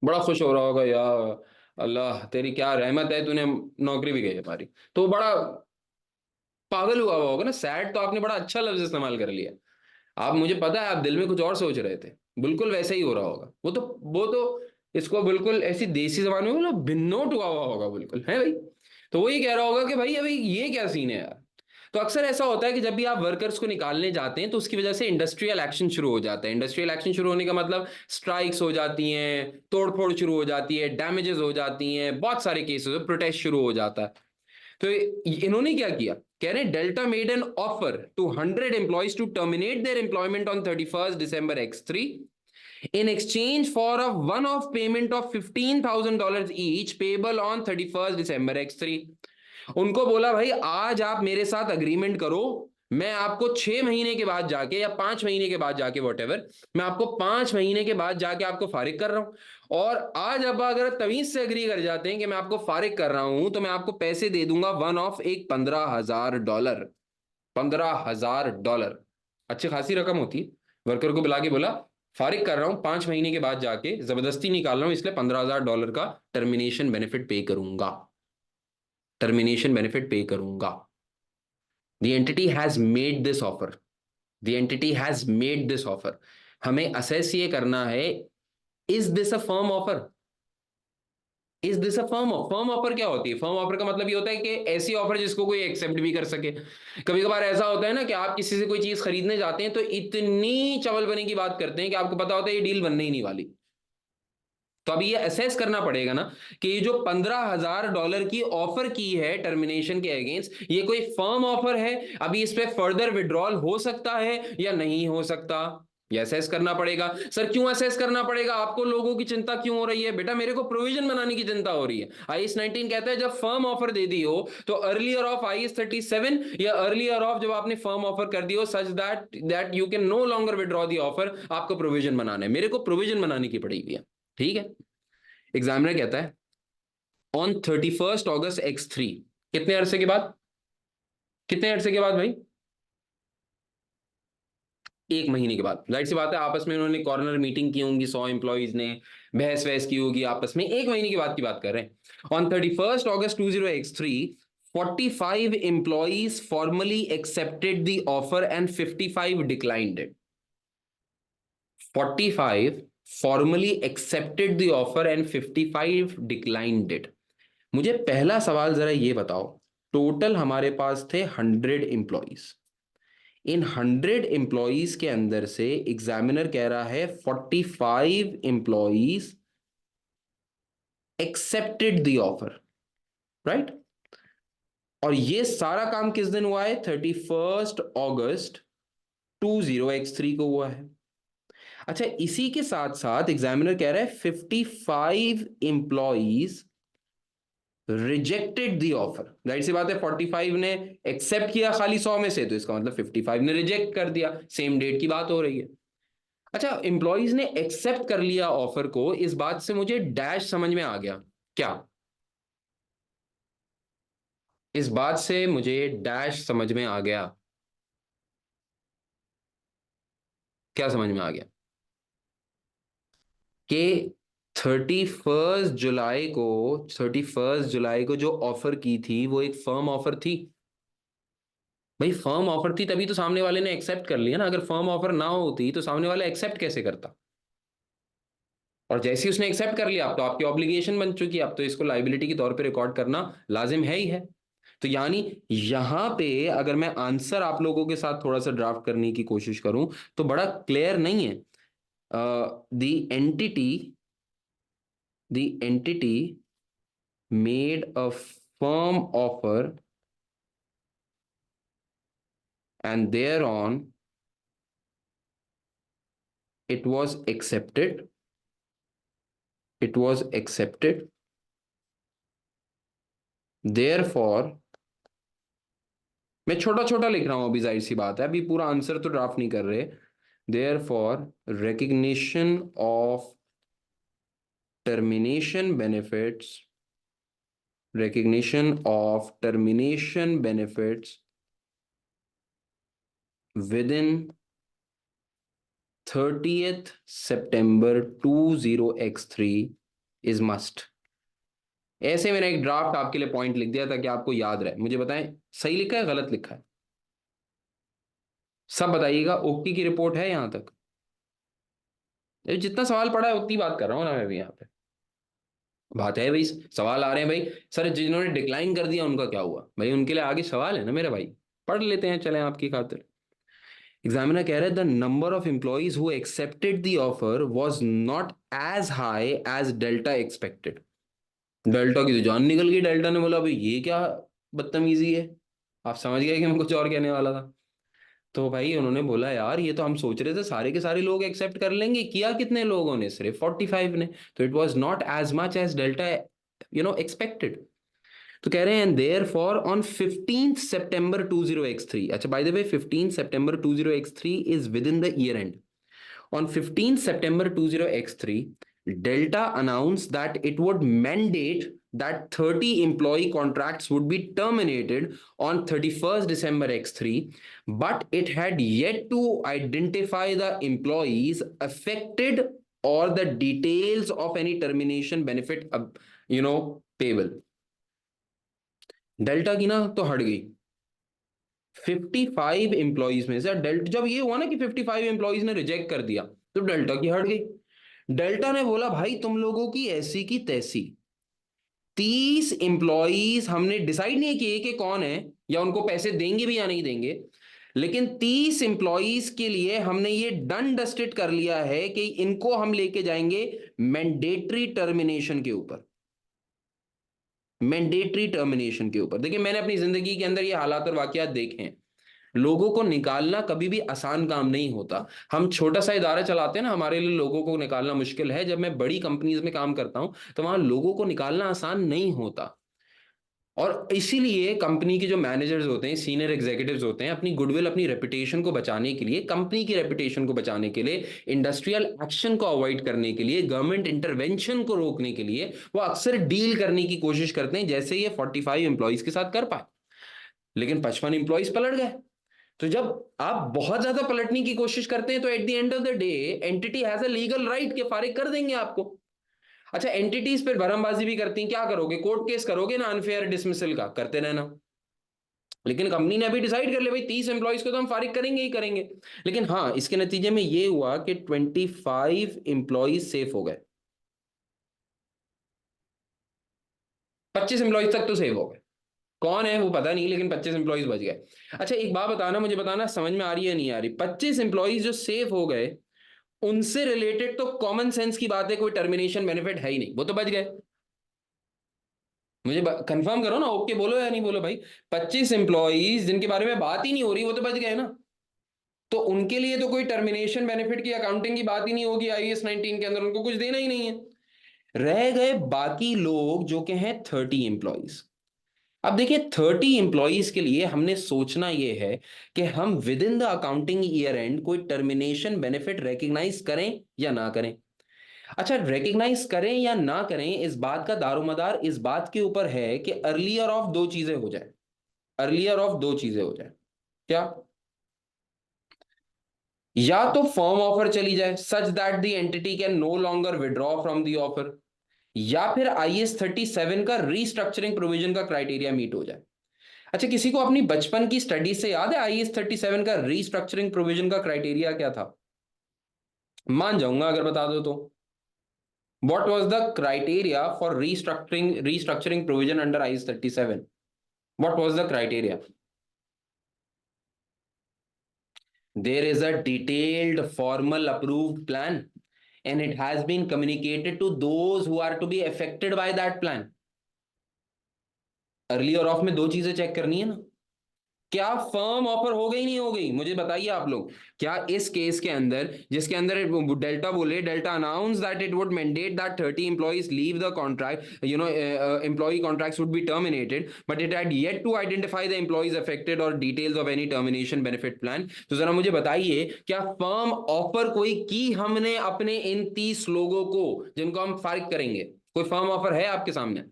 बड़ा खुश हो रहा होगा, यार अल्लाह तेरी क्या रहमत है, तूने नौकरी भी गई हमारी। तो बड़ा पागल हुआ हुआ होगा ना। सैड तो आपने बड़ा अच्छा लफ्ज इस्तेमाल कर लिया। आप, मुझे पता है आप दिल में कुछ और सोच रहे थे, बिल्कुल वैसे ही हो रहा होगा। वो तो इसको बिल्कुल ऐसी देसी जबान में बोलो भिन्नोट हुआ हुआ होगा बिल्कुल, है भाई। तो वो ये कह रहा होगा कि भाई अभी ये क्या सीन है यार। तो अक्सर ऐसा होता है कि जब भी आप वर्कर्स को निकालने जाते हैं तो उसकी वजह से इंडस्ट्रियल एक्शन शुरू हो जाता है। इंडस्ट्रियल एक्शन शुरू होने का मतलब स्ट्राइक्स हो जाती हैं, तोड़फोड़ शुरू हो जाती है, डैमेजेस हो जाती हैं, बहुत सारे केसेस, प्रोटेस्ट शुरू हो जाता है। तो इन्होंने क्या किया, कह रहे हैं Delta made an offer to 100 employees to terminate their employment on 31 December X3 in exchange for a one-off payment of $15,000 each payable on 31 December X3। उनको बोला भाई आज आप मेरे साथ अग्रीमेंट करो, मैं आपको 6 महीने के बाद जाके या 5 महीने के बाद जाके वॉट एवर, मैं आपको 5 महीने के बाद जाके आपको फारिग कर रहा हूं। और आज अब अगर तमीज से अग्री कर जाते हैं कि मैं आपको फारिग कर रहा हूं तो मैं आपको पैसे दे दूंगा वन ऑफ एक $15,000। $15,000 अच्छी खासी रकम होती है। वर्कर को बुला के बोला फारिग कर रहा हूं 5 महीने के बाद जाके, जबरदस्ती निकाल रहा हूं, इसलिए $15,000 का टर्मिनेशन बेनिफिट पे करूंगा, टर्मिनेशन बेनिफिट पे करूंगा। The entity has made this offer, the entity has made this offer. हमें असेस ये करना है, is this a firm offer, is this a firm offer क्या होती है? फर्म ऑफर का मतलब ये होता है कि ऐसी ऑफर जिसको कोई एक्सेप्ट भी कर सके। कभी कभार ऐसा होता है ना कि आप किसी से कोई चीज खरीदने जाते हैं तो इतनी चवल बने की बात करते हैं कि आपको पता होता है ये डील बनने ही नहीं वाली। तो अभी ये असेस करना पड़ेगा ना कि ये जो $15,000 की ऑफर की है टर्मिनेशन के अगेंस्ट, ये कोई फर्म ऑफर है, अभी इस पे फर्दर विड्रॉल हो सकता है या नहीं हो सकता, ये असेस करना पड़ेगा। सर क्यों असेस करना पड़ेगा? आपको लोगों की चिंता क्यों हो रही है? बेटा मेरे को प्रोविजन बनाने की चिंता हो रही है। IS 19 कहता है जब फर्म ऑफर दे दी हो तो अर्लियर ऑफ IS 37 या अर्लियर ऑफ जब आपने फर्म ऑफर कर दी हो such that you can no longer withdraw the offer, आपको प्रोविजन बनाना है, मेरे को प्रोविजन बनाने की पड़ेगी। ठीक है। एग्जामिनर कहता है ऑन 31 अगस्त X3, कितने अरसे के बाद, कितने अरसे के बाद भाई? 1 महीने के बाद। जाहिर सी बात है आपस में उन्होंने कॉर्नर मीटिंग की होंगी, 100 एम्प्लॉइज ने बहस वहस की होगी आपस में, 1 महीने के बाद की बात कर रहे हैं। On 31 August 2003 45 employees formally accepted the offer and 55 declined it. 45 formally accepted the offer and 55 declined it. मुझे पहला सवाल जरा ये बताओ, टोटल हमारे पास थे 100 एम्प्लॉइज, इन 100 एम्प्लॉइज के अंदर से एग्जामिनर कह रहा है 45 employees accepted the offer, right? और ये सारा काम किस दिन हुआ है? 31 अगस्त 20 X3 को हुआ है। अच्छा इसी के साथ साथ एग्जामिनर कह रहा है 55 एम्प्लॉइज रिजेक्टेड दी ऑफर। जाहिर सी बात है 45 ने एक्सेप्ट किया खाली 100 में से, तो इसका मतलब 55 ने रिजेक्ट कर दिया। सेम डेट की बात हो रही है। अच्छा एम्प्लॉइज ने एक्सेप्ट कर लिया ऑफर को, इस बात से मुझे डैश समझ में आ गया। क्या? इस बात से मुझे डैश समझ में आ गया। क्या समझ में आ गया? कि 31 जुलाई को, 31 जुलाई को जो ऑफर की थी वो एक फर्म ऑफर थी। भाई फर्म ऑफर थी तभी तो सामने वाले ने एक्सेप्ट कर लिया ना। अगर फर्म ऑफर ना होती तो सामने वाला एक्सेप्ट कैसे करता? और जैसे ही उसने एक्सेप्ट कर लिया, अब तो आपकी ऑब्लिगेशन बन चुकी है, अब तो इसको लाइबिलिटी के तौर पे रिकॉर्ड करना लाजिम है ही है। तो यानी यहां पे अगर मैं आंसर आप लोगों के साथ थोड़ा सा ड्राफ्ट करने की कोशिश करूं तो बड़ा क्लियर नहीं है। The entity the entity made a firm offer and thereon it was accepted, it was accepted, therefore, मैं छोटा छोटा लिख रहा हूं अभी, जाहिर सी बात है, अभी पूरा आंसर तो ड्राफ्ट नहीं कर रहे। therefore recognition of termination benefits, recognition of termination benefits within 30th September 20x3 is must। ऐसे मैंने एक ड्राफ्ट आपके लिए पॉइंट लिख दिया ताकि आपको याद रहे। मुझे बताएं सही लिखा है गलत लिखा है, सब बताइएगा। ओक्टी की रिपोर्ट है यहां तक? जितना सवाल पड़ा है उतनी बात कर रहा हूं ना मैं भी यहाँ पे। बात है भाई, सवाल आ रहे हैं भाई। सर जिन्होंने डिक्लाइन कर दिया उनका क्या हुआ? भाई उनके लिए आगे सवाल है ना मेरे भाई, पढ़ लेते हैं चले आपकी खातिर। एग्जामिनर कह रहे हैं the number of employees who accepted the offer was not as high as Delta expected. Delta की तो जान निकल गई, डेल्टा ने बोला भाई ये क्या बदतमीजी है। आप समझ गए कि मैं कुछ और कहने वाला था। तो भाई उन्होंने बोला यार ये तो हम सोच रहे थे सारे के सारे लोग एक्सेप्ट कर लेंगे, किया कितने लोगों ने? सिर्फ 45 ने। तो it was not as much as Delta expected. तो कह रहे हैं there for on 15 September 20x3, अच्छा bye the way 15 September 20x3 is with in the year and. On 15 September 20x3, Delta announced that it would mandate that 30 employee contracts would be terminated on 31st December x3, but it had yet to identify the employees affected or the details of any termination benefit, payable। Delta की ना तो हट गई 55 employees में से। Delta जब ये हुआ ना कि 55 एम्प्लॉइज ने रिजेक्ट कर दिया तो डेल्टा की हट गई। डेल्टा ने बोला भाई तुम लोगों की ऐसी की तैसी, 30 एम्प्लॉइज हमने डिसाइड नहीं किए कि कौन है या उनको पैसे देंगे भी या नहीं देंगे, लेकिन 30 एम्प्लॉइज के लिए हमने ये डन डस्टेड कर लिया है कि इनको हम लेके जाएंगे मैंडेटरी टर्मिनेशन के ऊपर। मैंडेटरी टर्मिनेशन के ऊपर। देखिए मैंने अपनी जिंदगी के अंदर ये हालात और वाकयात देखे हैं। लोगों को निकालना कभी भी आसान काम नहीं होता। हम छोटा सा इदारा चलाते हैं ना, हमारे लिए लोगों को निकालना मुश्किल है। जब मैं बड़ी कंपनीज में काम करता हूं तो वहां लोगों को निकालना आसान नहीं होता। और इसीलिए कंपनी के जो मैनेजर्स होते हैं, सीनियर एग्जीक्यूटिव्स होते हैं, अपनी गुडविल, अपनी रेपुटेशन को बचाने के लिए, कंपनी की रेपुटेशन को बचाने के लिए, इंडस्ट्रियल एक्शन को अवॉइड करने के लिए, गवर्नमेंट इंटरवेंशन को रोकने के लिए वो अक्सर डील करने की कोशिश करते हैं, जैसे ये 45 एम्प्लॉइज के साथ कर पाए। लेकिन 55 एम्प्लॉइज पलट गए। तो जब आप बहुत ज्यादा पलटने की कोशिश करते हैं तो at the end of the day entity has a legal right के फारिग कर देंगे आपको। अच्छा एंटिटीज पर भरमबाजी भी करती हैं, क्या करोगे? कोर्ट केस करोगे ना अनफेयर डिसमिसल का, करते रहना। लेकिन कंपनी ने अभी डिसाइड कर लिया भाई 30 एम्प्लॉइज को तो हम फारिग करेंगे ही करेंगे। लेकिन हाँ, इसके नतीजे में ये हुआ कि 25 एम्प्लॉइज सेफ हो गए। 25 एम्प्लॉइज तक तो सेफ हो गए, कौन है वो पता नहीं, लेकिन 25 एम्प्लॉइज बच गए। अच्छा एक बात बताना, मुझे बताना समझ में आ रही है नहीं आ रही। 25 एम्प्लॉइज जो सेफ हो गए उनसे रिलेटेड तो कॉमन सेंस की बात है, कोई टर्मिनेशन बेनिफिट है ही नहीं, वो तो बच गए। मुझे कंफर्म करो ना, ओके बोलो या नहीं बोलो भाई। 25 एम्प्लॉइज जिनके बारे में बात ही नहीं हो रही वो तो बच गए ना। तो उनके लिए तो कोई टर्मिनेशन बेनिफिट की, अकाउंटिंग की बात ही नहीं होगी आईएएस 19 के अंदर, उनको कुछ देना ही नहीं है। रह गए बाकी लोग जो के हैं 30 एम्प्लॉइज। अब देखिए 30 एम्प्लॉइज के लिए हमने सोचना यह है कि हम with in the accounting year and कोई टर्मिनेशन बेनिफिट रिकॉग्नाइज करें या ना करें। अच्छा रिकॉग्नाइज करें या ना करें, इस बात का दारोमदार इस बात के ऊपर है कि अर्लियर ऑफ दो चीजें हो जाए। अर्लियर ऑफ दो चीजें हो जाए। क्या? या तो फर्म ऑफर चली जाए such that the entity can no longer withdraw from the offer, या फिर आईएएस 37 का रीस्ट्रक्चरिंग प्रोविजन का क्राइटेरिया मीट हो जाए। अच्छा किसी को अपनी बचपन की स्टडी से याद है आईएएस 37 का रीस्ट्रक्चरिंग प्रोविजन का क्राइटेरिया क्या था? मान जाऊंगा अगर बता दो तो। What was the criteria for restructuring provision under IAS 37? What was the criteria? There is a detailed formal approved plan and it has been communicated to those who are to be affected by that plan। Early और of में दो चीजें check करनी है ना। क्या firm offer हो गई नहीं हो गई, मुझे बताइए आप लोग। क्या इस केस के अंदर, जिसके अंदर डेल्टा बोले, Delta announce that it would mandate that 30 employees leave the contract, employ contracts would be terminated, but it had yet to identify the employees affected और details of any termination benefit plan. तो जरा मुझे बताइए, क्या firm offer कोई की हमने अपने इन 30 लोगों को जिनको हम फारिग करेंगे? कोई फर्म ऑफर है आपके सामने?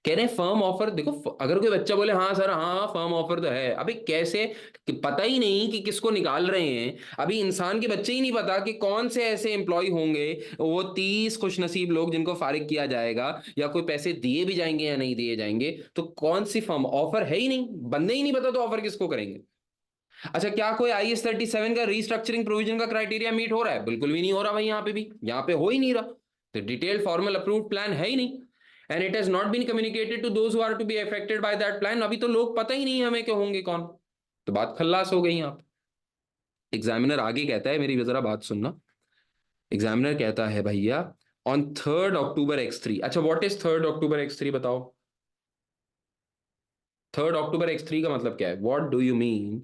कह रहे हैं फर्म ऑफर देखो। अगर कोई बच्चा बोले हाँ सर हाँ फर्म ऑफर तो है, अभी कैसे कि पता ही नहीं कि किसको निकाल रहे हैं। अभी इंसान के बच्चे ही नहीं पता कि कौन से ऐसे एम्प्लॉय होंगे वो 30 खुशनसीब लोग जिनको फारिग किया जाएगा, या कोई पैसे दिए भी जाएंगे या नहीं दिए जाएंगे। तो कौन सी फर्म ऑफर है ही नहीं, बंदे ही नहीं पता, तो ऑफर किसको करेंगे? अच्छा, क्या कोई IS-37 का रीस्ट्रक्चरिंग प्रोविजन का क्राइटेरिया मीट हो रहा है? बिल्कुल भी नहीं हो रहा भाई, यहाँ पे भी, यहाँ पे हो ही नहीं रहा। तो डिटेल्ड फॉर्मल अप्रूव्ड प्लान है ही नहीं, and it has not been communicated to those who are to be affected by that plan. अभी तो लोग पता ही नहीं हमें कि होंगे कौन। तो बात खल्लास हो गई यहाँ पे। एग्जामिनर आगे कहता है, मेरी जरा बात सुनना। एग्जामिनर कहता है भैया, ऑन 3 अक्टूबर X3। अच्छा, व्हाट इज 3 अक्टूबर X3 बताओ? 3 अक्टूबर X3 का मतलब क्या है? What do you mean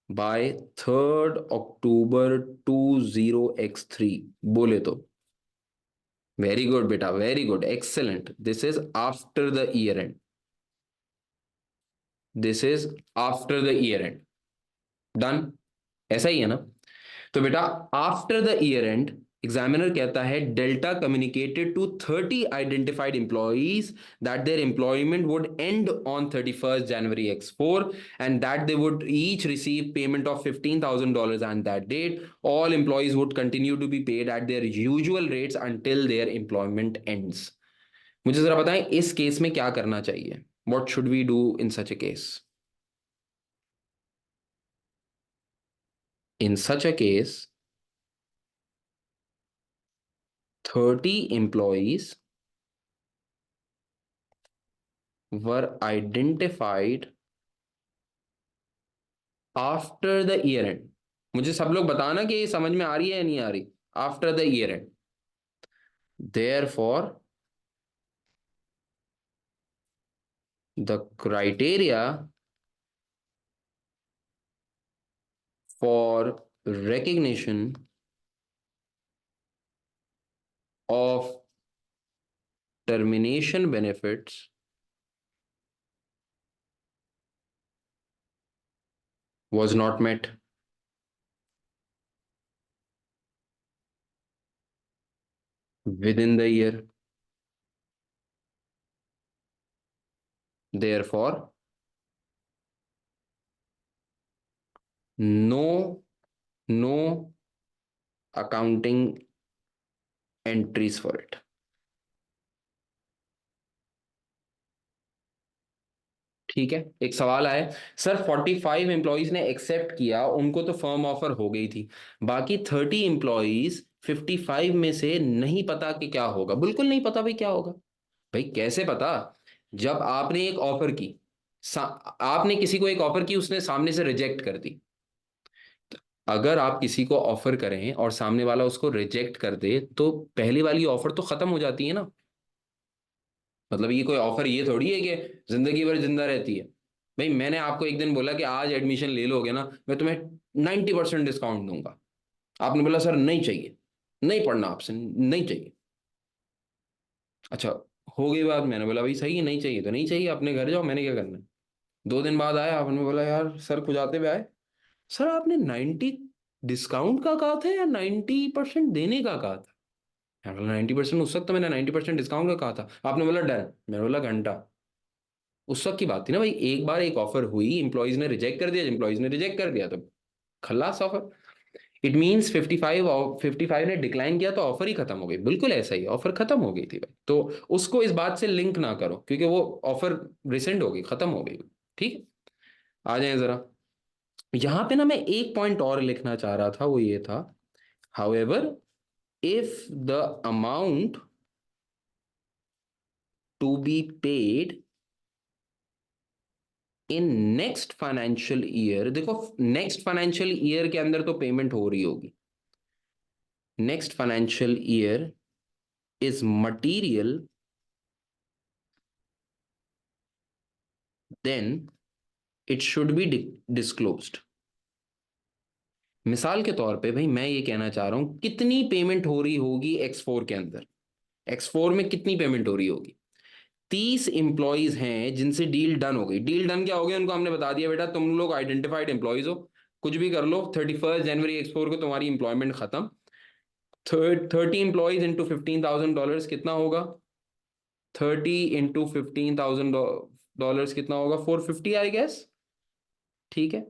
by 3 October 20 X3? बोले तो। वेरी गुड बेटा, very good, excellent. This is after the year end. This is after the year end. Done, ऐसा ही है ना? तो बेटा, after the year end, examiner कहता है Delta communicated to 30 identified employees that their employment would end on 31 January X4, and that they would each receive payment of $15,000 on that date. All employees would continue to be paid at their usual rates until their employment ends. मुझे जरा बताएं, इस case में क्या करना चाहिए? What should we do in such a case? In such a case, 30 employees were identified after the year end. मुझे सब लोग बताना कि ये समझ में आ रही है या नहीं आ रही। After the year and, therefore the criteria for recognition of termination benefits was not met within the year. Therefore, no accounting entries for it. ठीक है, एक सवाल आया, सर 45 एम्प्लॉइज ने एक्सेप्ट किया, उनको तो फर्म ऑफर हो गई थी, बाकी 30 एम्प्लॉइज 55 में से नहीं पता कि क्या होगा। बिल्कुल नहीं पता भाई क्या होगा। भाई कैसे पता? जब आपने एक ऑफर की, आपने किसी को एक ऑफर की, उसने सामने से रिजेक्ट कर दी। अगर आप किसी को ऑफर करें और सामने वाला उसको रिजेक्ट कर दे, तो पहली वाली ऑफर तो खत्म हो जाती है ना। मतलब ये कोई ऑफर ये थोड़ी है कि जिंदगी भर जिंदा रहती है। भाई मैंने आपको एक दिन बोला कि आज एडमिशन ले लोगे ना, मैं तुम्हें 90% डिस्काउंट दूंगा। आपने बोला सर नहीं चाहिए, नहीं पढ़ना आपसे, नहीं चाहिए। अच्छा, हो गई बात, मैंने बोला भाई सही है, नहीं चाहिए तो नहीं चाहिए, अपने घर जाओ, मैंने क्या करना है। 2 दिन बाद आया, आपने बोला यार सर कुछ आते हुए आए, सर आपने 90 डिस्काउंट का कहा था या 90% देने का कहा था? मैंने बोला 90%, उस वक्त तो मैंने 90% डिस्काउंट का कहा था। आपने बोला डन। मैंने बोला घंटा। उस वक्त की बात थी ना भाई, एक बार एक ऑफर हुई, इंप्लॉइज ने रिजेक्ट कर दिया, एम्प्लॉइज ने रिजेक्ट कर दिया, तो खल्लास ऑफर। इट मींस 55, और 55 ने डिक्लाइन किया तो ऑफर ही खत्म हो गई। बिल्कुल ऐसा ही, ऑफर खत्म हो गई थी भाई। तो उसको इस बात से लिंक ना करो, क्योंकि वो ऑफर रिसेंड हो गई, खत्म हो गई। ठीक है, आ जाए जरा। यहां पे ना मैं एक पॉइंट और लिखना चाह रहा था, वो ये था, however if the amount to be paid in next financial year, देखो नेक्स्ट फाइनेंशियल ईयर के अंदर तो पेमेंट हो रही होगी। Next financial year is material, then it should be disclosed. मिसाल के तौर पे भाई मैं ये कहना चाह रहा हूं कितनी पेमेंट हो रही होगी X4 के अंदर, X4 में कितनी पेमेंट हो रही होगी। 30 इंप्लॉइज हैं जिनसे डील डन हो गई। डील डन क्या हो गया, उनको हमने बता दिया बेटा तुम लोग आइडेंटिफाइड एम्प्लॉइज हो, कुछ भी कर लो, 31 जनवरी X4 को तुम्हारी इंप्लॉयमेंट खत्म। 30 इंप्लॉइज इंटू $15,000 कितना होगा, 30 इंटू $15,000 कितना होगा, 450 आई गेस। ठीक है,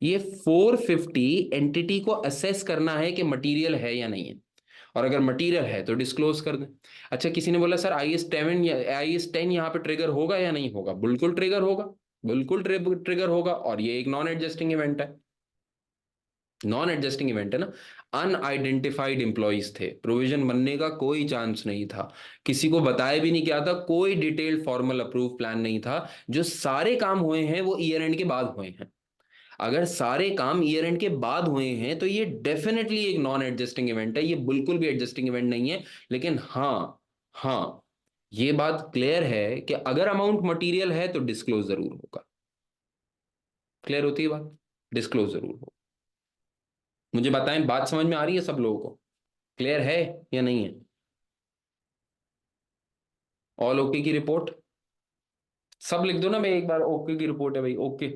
ये 450 एंटिटी को असेस करना है कि मटेरियल है या नहीं है, और अगर मटेरियल है तो डिस्क्लोज कर दें। अच्छा, किसी ने बोला सर IS10 या IS10 यहाँ पे ट्रिगर होगा या नहीं होगा, बिल्कुल ट्रिगर होगा, बिल्कुल ट्रिगर होगा, और ये एक नॉन एडजस्टिंग इवेंट है। नॉन एडजस्टिंग इवेंट है ना, अनआइडेंटिफाइड इंप्लॉइज थे, प्रोविजन बनने का कोई चांस नहीं था, किसी को बताया भी नहीं क्या था, कोई डिटेल्ड फॉर्मल अप्रूव प्लान नहीं था। जो सारे काम हुए हैं वो ईयर एंड के बाद हुए हैं। अगर सारे काम ईयर एंड के बाद हुए हैं तो ये डेफिनेटली एक नॉन एडजस्टिंग इवेंट है, ये बिल्कुल भी एडजस्टिंग इवेंट नहीं है। लेकिन हाँ, हाँ, ये बात क्लियर है कि अगर अमाउंट मटेरियल है तो डिस्क्लोज जरूर होगा। क्लियर होती है बात, डिस्क्लोज जरूर होगा। मुझे बताएं, बात समझ में आ रही है सब लोगों को, क्लियर है या नहीं है। ऑल ओके की रिपोर्ट सब लिख दो ना भाई, एक बार ओके की रिपोर्ट है भाई, ओके।